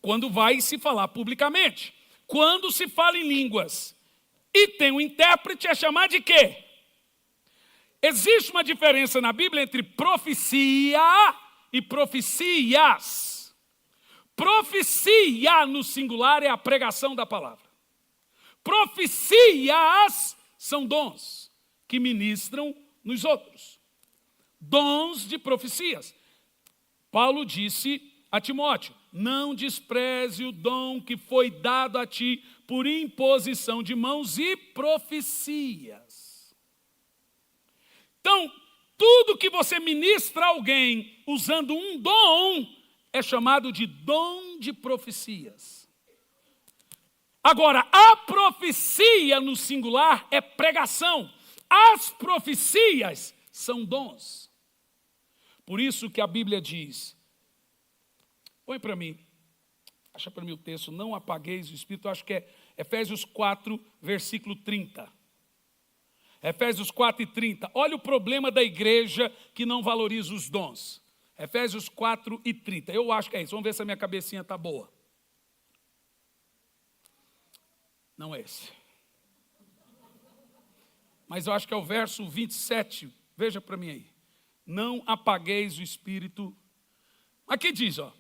quando vai se falar publicamente. Quando se fala em línguas e tem um intérprete, é chamado de quê? Existe uma diferença na Bíblia entre profecia e profecias. Profecia no singular é a pregação da palavra. Profecias são dons que ministram nos outros. Dons de profecias. Paulo disse a Timóteo, não despreze o dom que foi dado a ti por imposição de mãos e profecias. Então, tudo que você ministra a alguém usando um dom é chamado de dom de profecias. Agora, a profecia no singular é pregação. As profecias são dons. Por isso que a Bíblia diz, põe para mim, Acha para mim o texto, não apagueis o Espírito, acho que é Efésios 4, versículo 30. Efésios 4 e 30. Olha o problema da igreja que não valoriza os dons. Efésios 4 e 30. Eu acho que é isso. Vamos ver se a minha cabecinha está boa. Não é esse. Mas eu acho que é o verso 27. Veja para mim aí. Não apagueis o Espírito. Aqui diz, ó.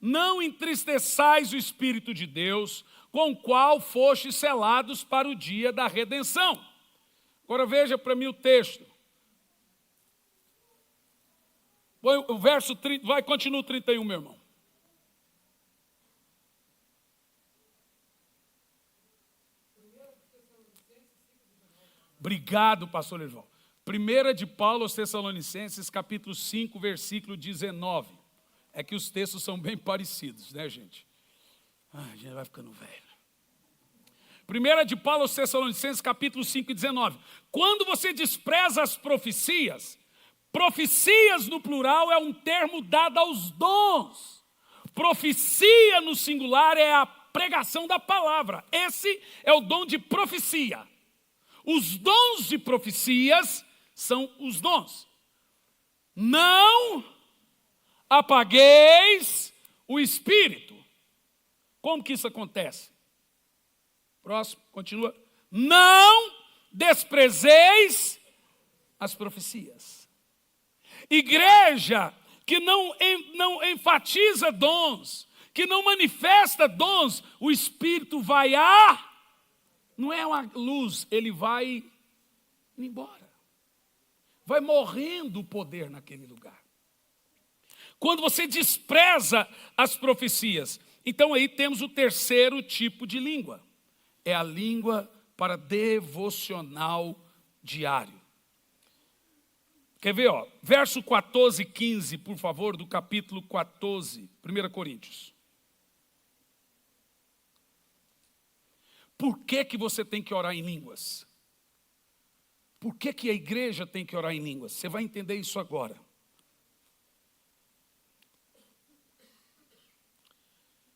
Não entristeçais o Espírito de Deus, com o qual fostes selados para o dia da redenção. Agora veja para mim o texto. O verso 30, vai, continua o 31, meu irmão. Obrigado, pastor Lerival. 1 de Paulo aos Tessalonicenses, capítulo 5, versículo 19. É que os textos são bem parecidos, né, gente? Ai, a gente vai ficando velho. 1 de Paulo aos Tessalonicenses, capítulo 5, 19. Quando você despreza as profecias, profecias no plural é um termo dado aos dons. Profecia no singular é a pregação da palavra. Esse é o dom de profecia. Os dons de profecias são os dons. Não apagueis o Espírito. Como que isso acontece? Próximo, continua. Não desprezeis as profecias. Igreja que não enfatiza dons, que não manifesta dons, o Espírito vai não é uma luz, ele vai embora. Vai morrendo o poder naquele lugar. Quando você despreza as profecias, então aí temos o terceiro tipo de língua. É a língua para devocional diário. Quer ver, ó? Verso 14 e 15, por favor, do capítulo 14, 1 Coríntios. Por que você tem que orar em línguas? Por que a igreja tem que orar em línguas? Você vai entender isso agora.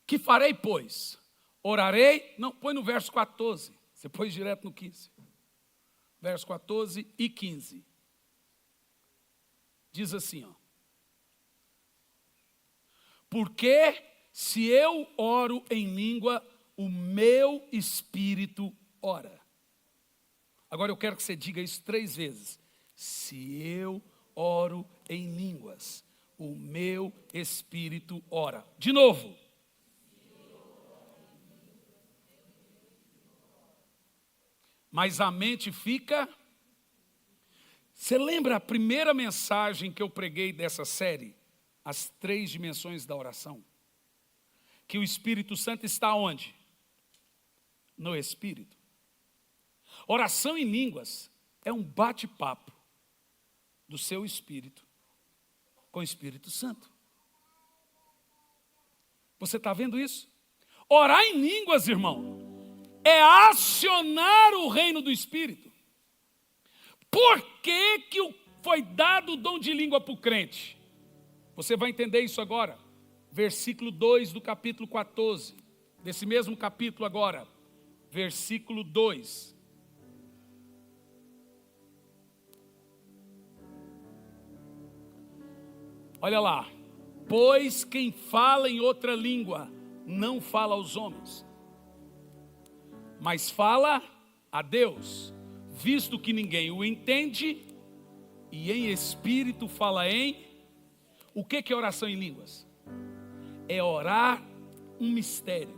Que farei, pois? Orarei? Não, põe no verso 14. Você pôs direto no 15. Verso 14 e 15. Diz assim, ó. Porque se eu oro em língua, o meu espírito ora. Agora eu quero que você diga isso 3 vezes. Se eu oro em línguas, o meu espírito ora. De novo. Mas a mente fica... Você lembra a primeira mensagem que eu preguei dessa série? As 3 dimensões da oração. Que o Espírito Santo está onde? No Espírito. Oração em línguas é um bate-papo do seu Espírito com o Espírito Santo. Você está vendo isso? Orar em línguas, irmão, é acionar o reino do Espírito. Por que foi dado o dom de língua para o crente? Você vai entender isso agora. Versículo 2 do capítulo 14. Desse mesmo capítulo agora. Versículo 2. Olha lá. Pois quem fala em outra língua não fala aos homens, mas fala a Deus, visto que ninguém o entende, e em espírito fala em... O que é oração em línguas? É orar um mistério.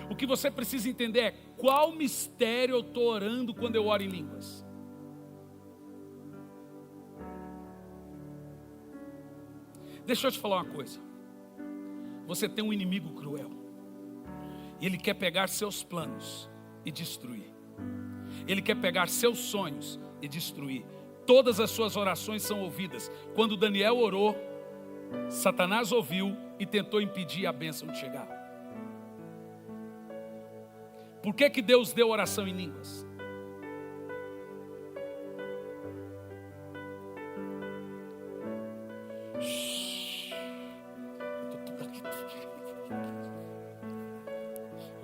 O que você precisa entender é qual mistério eu estou orando quando eu oro em línguas. Deixa eu te falar uma coisa. Você tem um inimigo cruel. E ele quer pegar seus planos e destruir. Ele quer pegar seus sonhos e destruir. Todas as suas orações são ouvidas. Quando Daniel orou, Satanás ouviu e tentou impedir a bênção de chegar. Por que Deus deu oração em línguas?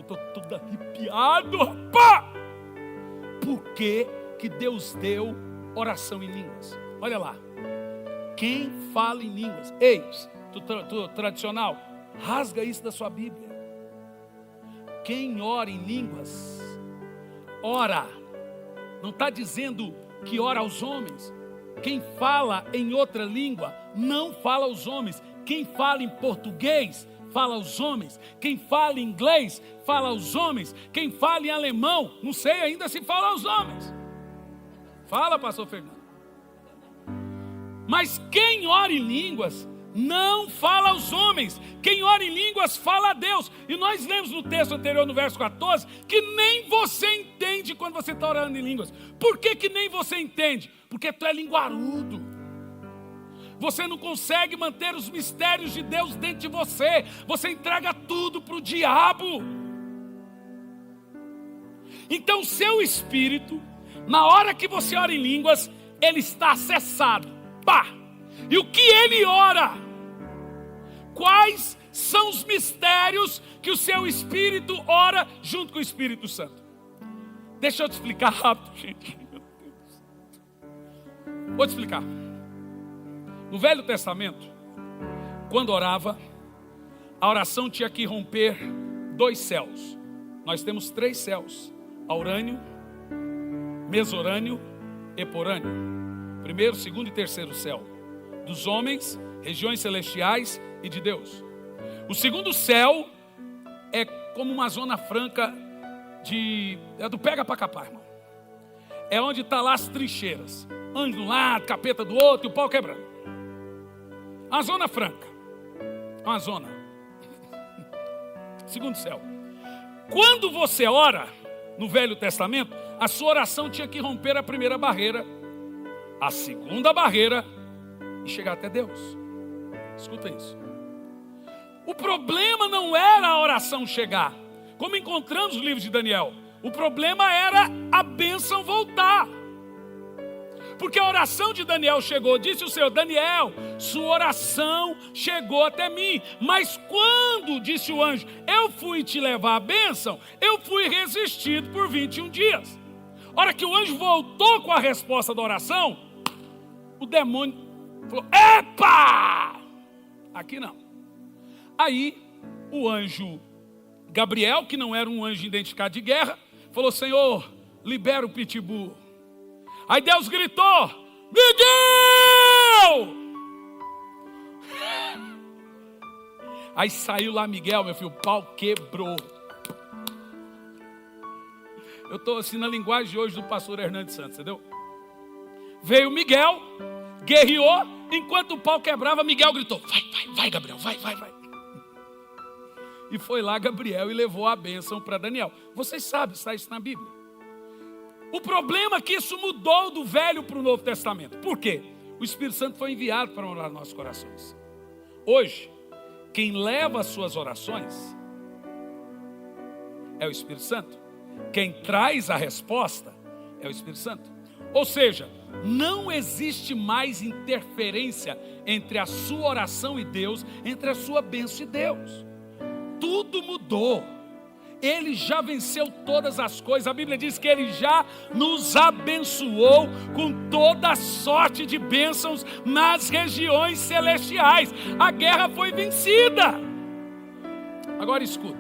estou todo arrepiado, rapaz. Por que que Deus deu oração em línguas? Olha lá. Quem fala em línguas? Ei, tu tradicional, rasga isso da sua Bíblia. Quem ora em línguas, ora. Não está dizendo que ora aos homens. Quem fala em outra língua, não fala aos homens. Quem fala em português, fala aos homens. Quem fala em inglês, fala aos homens. Quem fala em alemão, não sei ainda se fala aos homens. Fala, pastor Fernando. Mas quem ora em línguas, não fala aos homens. Quem ora em línguas, fala a Deus. E nós lemos no texto anterior, no verso 14, que nem você entende quando você está orando em línguas. Por que que nem você entende? Porque tu é linguarudo. Você não consegue manter os mistérios de Deus dentro de você. Você entrega tudo para o diabo. Então seu espírito, na hora que você ora em línguas, ele está acessado. Pá! E o que ele ora? Quais são os mistérios que o seu espírito ora junto com o Espírito Santo? Deixa eu te explicar rápido, gente. Meu Deus. Vou te explicar. No Velho Testamento, quando orava, a oração tinha que romper 2 céus. Nós temos 3 céus: aurânio, mesorânio, eporânio. Primeiro, segundo e terceiro céu. Dos homens, regiões celestiais e de Deus. O segundo céu é como uma zona franca é do pega para capar, irmão. É onde está lá as trincheiras. Anjo de um lado, capeta do outro e o pau quebrando. A zona franca. Uma zona. Segundo céu. Quando você ora no Velho Testamento, a sua oração tinha que romper a primeira barreira, a segunda barreira e chegar até Deus. Escuta isso. O problema não era a oração chegar, como encontramos no livro de Daniel. O problema era a bênção voltar. Porque a oração de Daniel chegou, disse o Senhor: Daniel, sua oração chegou até mim. Mas quando, disse o anjo, eu fui te levar a bênção, eu fui resistido por 21 dias. A hora que o anjo voltou com a resposta da oração, o demônio falou: epa! Aqui não. Aí o anjo Gabriel, que não era um anjo identificado de guerra, falou: Senhor, libera o pitbull. Aí Deus gritou: Miguel! Aí saiu lá Miguel, meu filho, o pau quebrou. Eu estou assim na linguagem de hoje do pastor Hernandes Santos, entendeu? Veio Miguel, guerreou, enquanto o pau quebrava, Miguel gritou: vai, Gabriel, vai. E foi lá Gabriel e levou a bênção para Daniel. Vocês sabem, está isso na Bíblia. O problema é que isso mudou do Velho para o Novo Testamento. Por quê? O Espírito Santo foi enviado para orar nos nossos corações. Hoje, quem leva as suas orações é o Espírito Santo. Quem traz a resposta é o Espírito Santo. Ou seja, não existe mais interferência entre a sua oração e Deus, entre a sua bênção e Deus. Tudo mudou. Ele já venceu todas as coisas. A Bíblia diz que Ele já nos abençoou com toda sorte de bênçãos nas regiões celestiais. A guerra foi vencida. Agora escuta.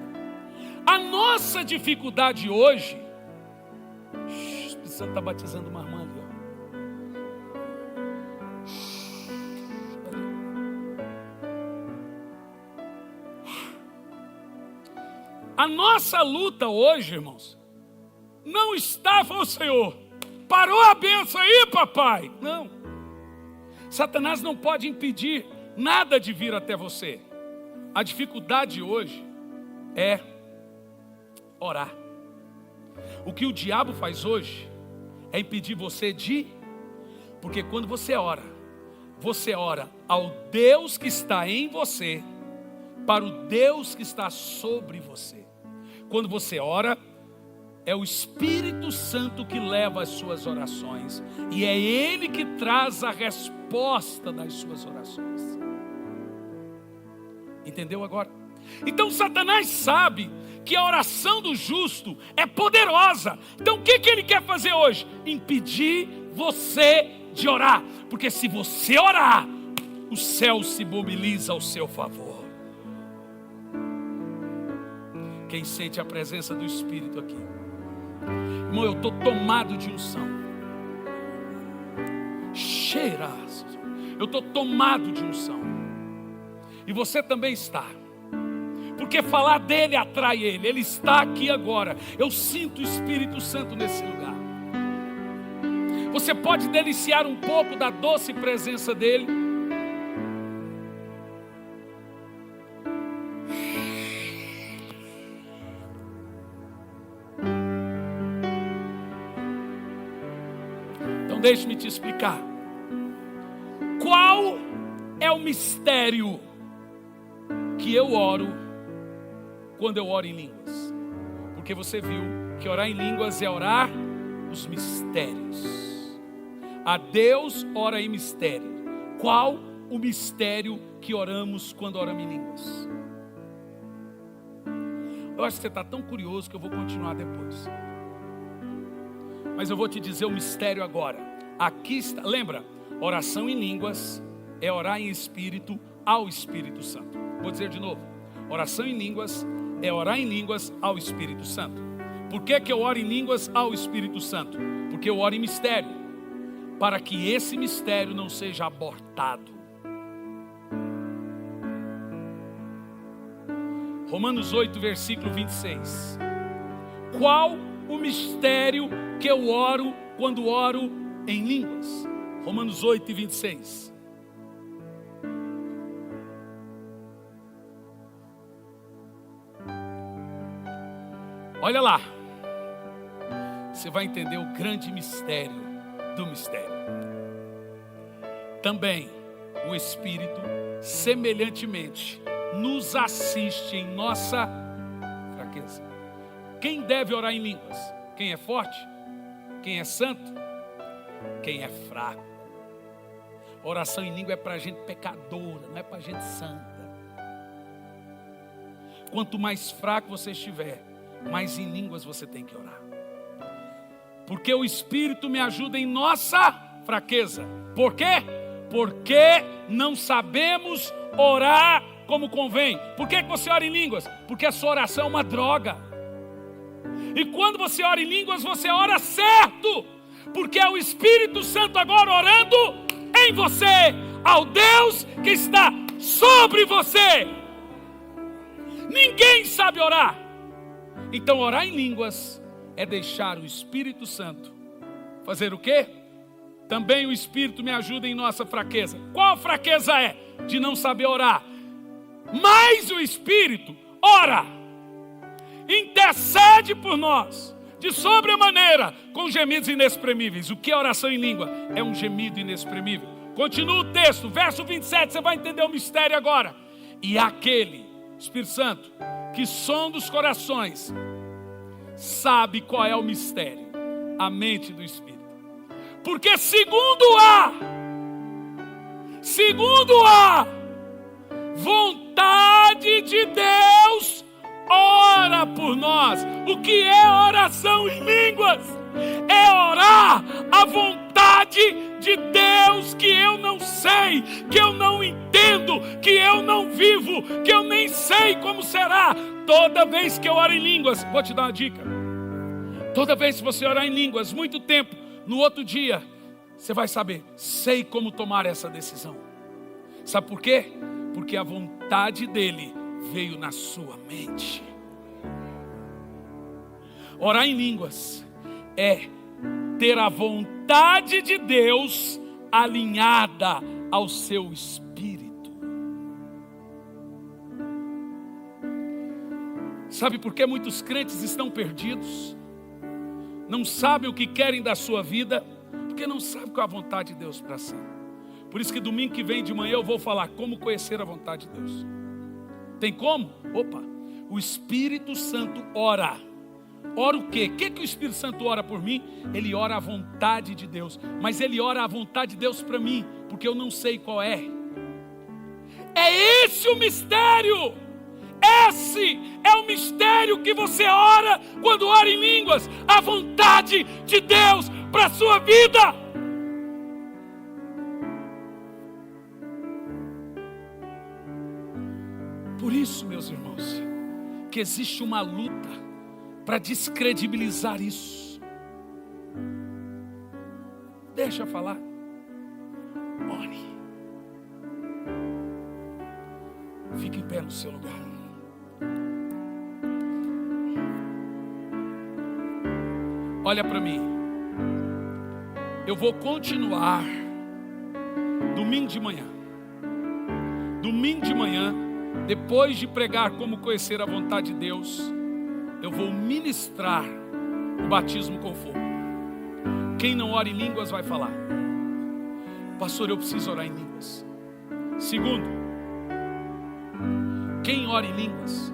A nossa dificuldade hoje... O Espírito Santo está batizando uma irmã ali, ó. A nossa luta hoje, irmãos, não está, falou o Senhor, parou a bênção aí, papai. Não. Satanás não pode impedir nada de vir até você. A dificuldade hoje é orar. O que o diabo faz hoje é impedir você de... Porque quando você ora ao Deus que está em você, para o Deus que está sobre você. Quando você ora, é o Espírito Santo que leva as suas orações. E é Ele que traz a resposta das suas orações. Entendeu agora? Então Satanás sabe que a oração do justo é poderosa. Então o que ele quer fazer hoje? Impedir você de orar. Porque se você orar, o céu se mobiliza ao seu favor. Quem sente a presença do Espírito aqui? Irmão, eu estou tomado de unção. Cheiras. Eu estou tomado de unção. E você também está. Porque falar dele atrai ele. Ele está aqui agora. Eu sinto o Espírito Santo nesse lugar. Você pode deliciar um pouco da doce presença dele. Então deixe-me te explicar. Qual é o mistério que eu oro quando eu oro em línguas? Porque você viu que orar em línguas é orar os mistérios. A Deus ora em mistério. Qual o mistério que oramos quando oramos em línguas? Eu acho que você está tão curioso que eu vou continuar depois. Mas eu vou te dizer o mistério agora. Aqui está, lembra? Oração em línguas é orar em espírito ao Espírito Santo. Vou dizer de novo. Oração em línguas é orar em línguas ao Espírito Santo. Por que eu oro em línguas ao Espírito Santo? Porque eu oro em mistério. Para que esse mistério não seja abortado. Romanos 8, versículo 26. Qual o mistério que eu oro quando oro em línguas? Romanos 8, 26. Olha lá. Você vai entender o grande mistério do mistério. Também o Espírito, semelhantemente, nos assiste em nossa fraqueza. Quem deve orar em línguas? Quem é forte? Quem é santo? Quem é fraco? Oração em língua é para gente pecadora, não é para gente santa. Quanto mais fraco você estiver, mais em línguas você tem que orar. Porque o Espírito me ajuda em nossa fraqueza. Por quê? Porque não sabemos orar como convém. Por que você ora em línguas? Porque a sua oração é uma droga. E quando você ora em línguas, você ora certo. Porque é o Espírito Santo agora orando em você, ao Deus que está sobre você. Ninguém sabe orar. Então orar em línguas é deixar o Espírito Santo fazer o quê? Também o Espírito me ajuda em nossa fraqueza. Qual fraqueza é? De não saber orar. Mas o Espírito ora, intercede por nós, de sobremaneira, com gemidos inexprimíveis. O que é oração em língua? É um gemido inexprimível. Continua o texto, verso 27, você vai entender o mistério agora. E aquele, Espírito Santo, que sonda os corações, sabe qual é o mistério, a mente do Espírito. Porque segundo a vontade de Deus, ora por nós. O que é oração em línguas? É orar a vontade de Deus que eu não sei, que eu não entendo, que eu não vivo, que eu nem sei como será. Toda vez que eu oro em línguas, vou te dar uma dica. Toda vez que você orar em línguas, muito tempo, no outro dia, você vai saber, sei como tomar essa decisão. Sabe por quê? Porque a vontade dele veio na sua mente. Orar em línguas é ter a vontade de Deus alinhada ao seu espírito. Sabe por que muitos crentes estão perdidos? Não sabem o que querem da sua vida, porque não sabem qual é a vontade de Deus para si. Por isso que domingo que vem de manhã eu vou falar como conhecer a vontade de Deus. Tem como? Opa, o Espírito Santo ora. Ora o quê? O que o Espírito Santo ora por mim? Ele ora a vontade de Deus. Mas ele ora a vontade de Deus para mim, porque eu não sei qual é. É esse o mistério. Esse é o mistério que você ora quando ora em línguas. A vontade de Deus para a sua vida. Por isso, meus irmãos, que existe uma luta para descredibilizar isso. Deixa eu falar. Ore. Fique em pé no seu lugar. Olha para mim. Eu vou continuar domingo de manhã. Domingo de manhã, depois de pregar como conhecer a vontade de Deus, eu vou ministrar o batismo com fogo. Quem não ora em línguas vai falar: pastor, eu preciso orar em línguas. Segundo, quem ora em línguas,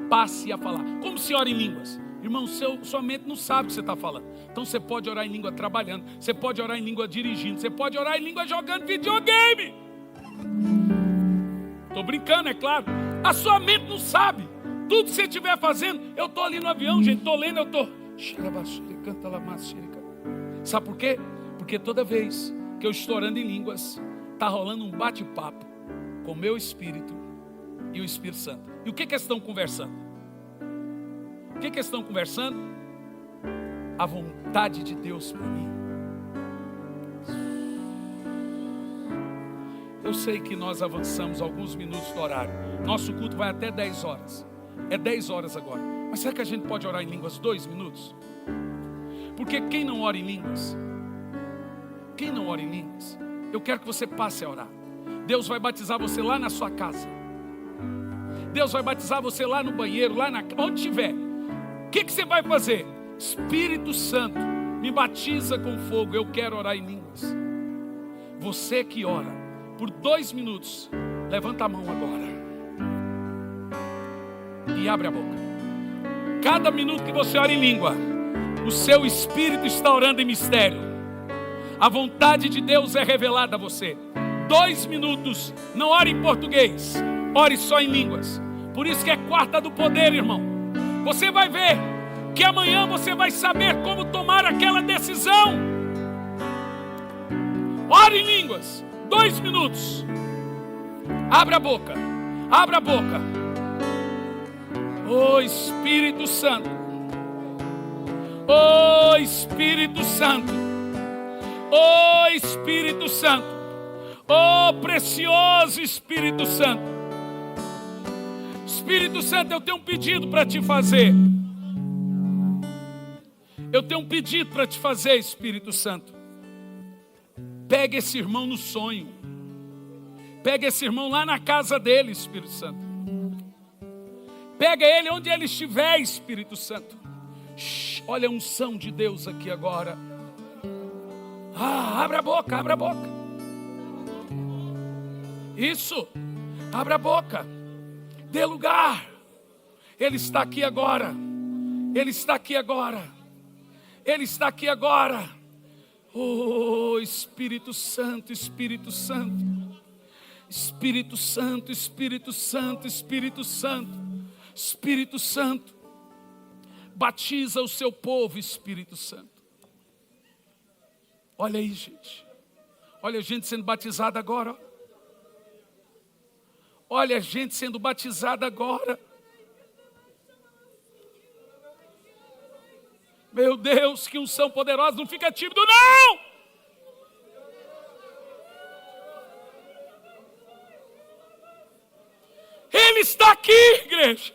passe a falar. Como se ora em línguas? Irmão, sua mente não sabe o que você está falando. Então você pode orar em língua trabalhando, você pode orar em língua dirigindo, você pode orar em língua jogando videogame. Estou brincando, é claro. A sua mente não sabe. Tudo que você estiver fazendo, eu estou ali no avião, gente, estou lendo, eu estou... Sabe por quê? Porque toda vez que eu estou orando em línguas, está rolando um bate-papo com o meu espírito e o Espírito Santo. E o que eles estão conversando? O que eles estão conversando? A vontade de Deus para mim. Eu sei que nós avançamos alguns minutos do horário. Nosso culto vai até 10 horas. É 10 horas agora. Mas será que a gente pode orar em línguas 2 minutos? Porque quem não ora em línguas, eu quero que você passe a orar. Deus vai batizar você lá na sua casa. Deus vai batizar você lá no banheiro, onde estiver. O que você vai fazer? Espírito Santo, me batiza com fogo, eu quero orar em línguas. Você que ora por 2 minutos, levanta a mão agora e abre a boca. Cada minuto que você ora em língua, o seu espírito está orando em mistério. A vontade de Deus é revelada a você. 2 minutos, não ore em português, ore só em línguas. Por isso que é quarta do poder, irmão. Você vai ver que amanhã você vai saber como tomar aquela decisão. Ore em línguas, 2 minutos. Abra a boca, abra a boca. Oh Espírito Santo, oh Espírito Santo, oh Espírito Santo, oh precioso Espírito Santo. Espírito Santo, eu tenho um pedido para te fazer. Eu tenho um pedido para te fazer, Espírito Santo. Pega esse irmão no sonho. Pega esse irmão lá na casa dele, Espírito Santo. Pega ele onde ele estiver, Espírito Santo. Olha a unção de Deus aqui agora. Abre a boca, abre a boca. Isso, abre a boca. Dê lugar. Ele está aqui agora. Ele está aqui agora. Ele está aqui agora. Oh Espírito Santo, Espírito Santo. Espírito Santo, Espírito Santo, Espírito Santo. Espírito Santo. Batiza o seu povo, Espírito Santo. Olha aí, gente. Olha a gente sendo batizada agora, ó. Olha a gente sendo batizada agora. Meu Deus, que unção poderosa. Não fica tímido, não! Ele está aqui, igreja.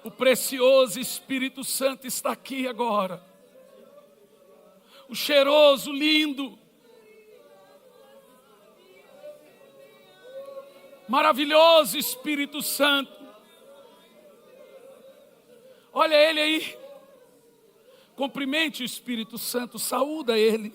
O precioso Espírito Santo está aqui agora. O cheiroso, lindo, maravilhoso Espírito Santo. Olha ele aí. Cumprimente o Espírito Santo, saúda ele.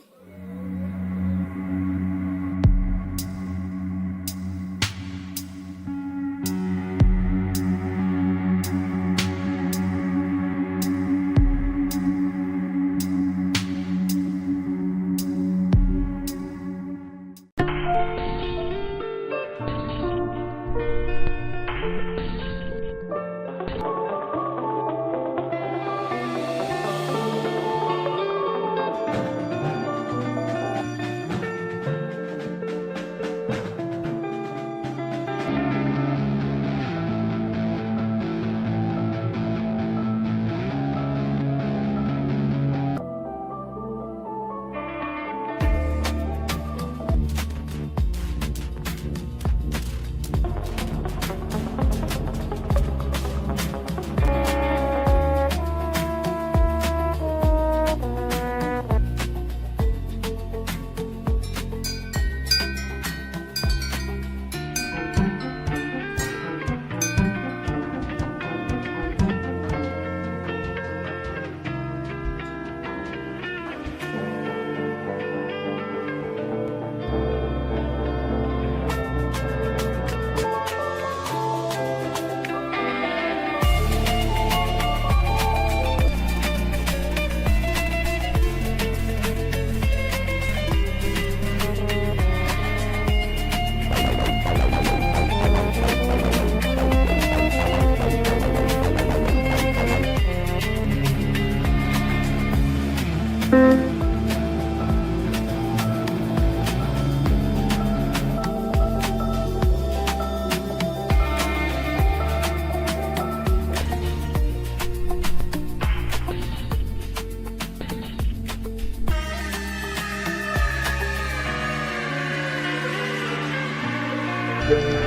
Deus.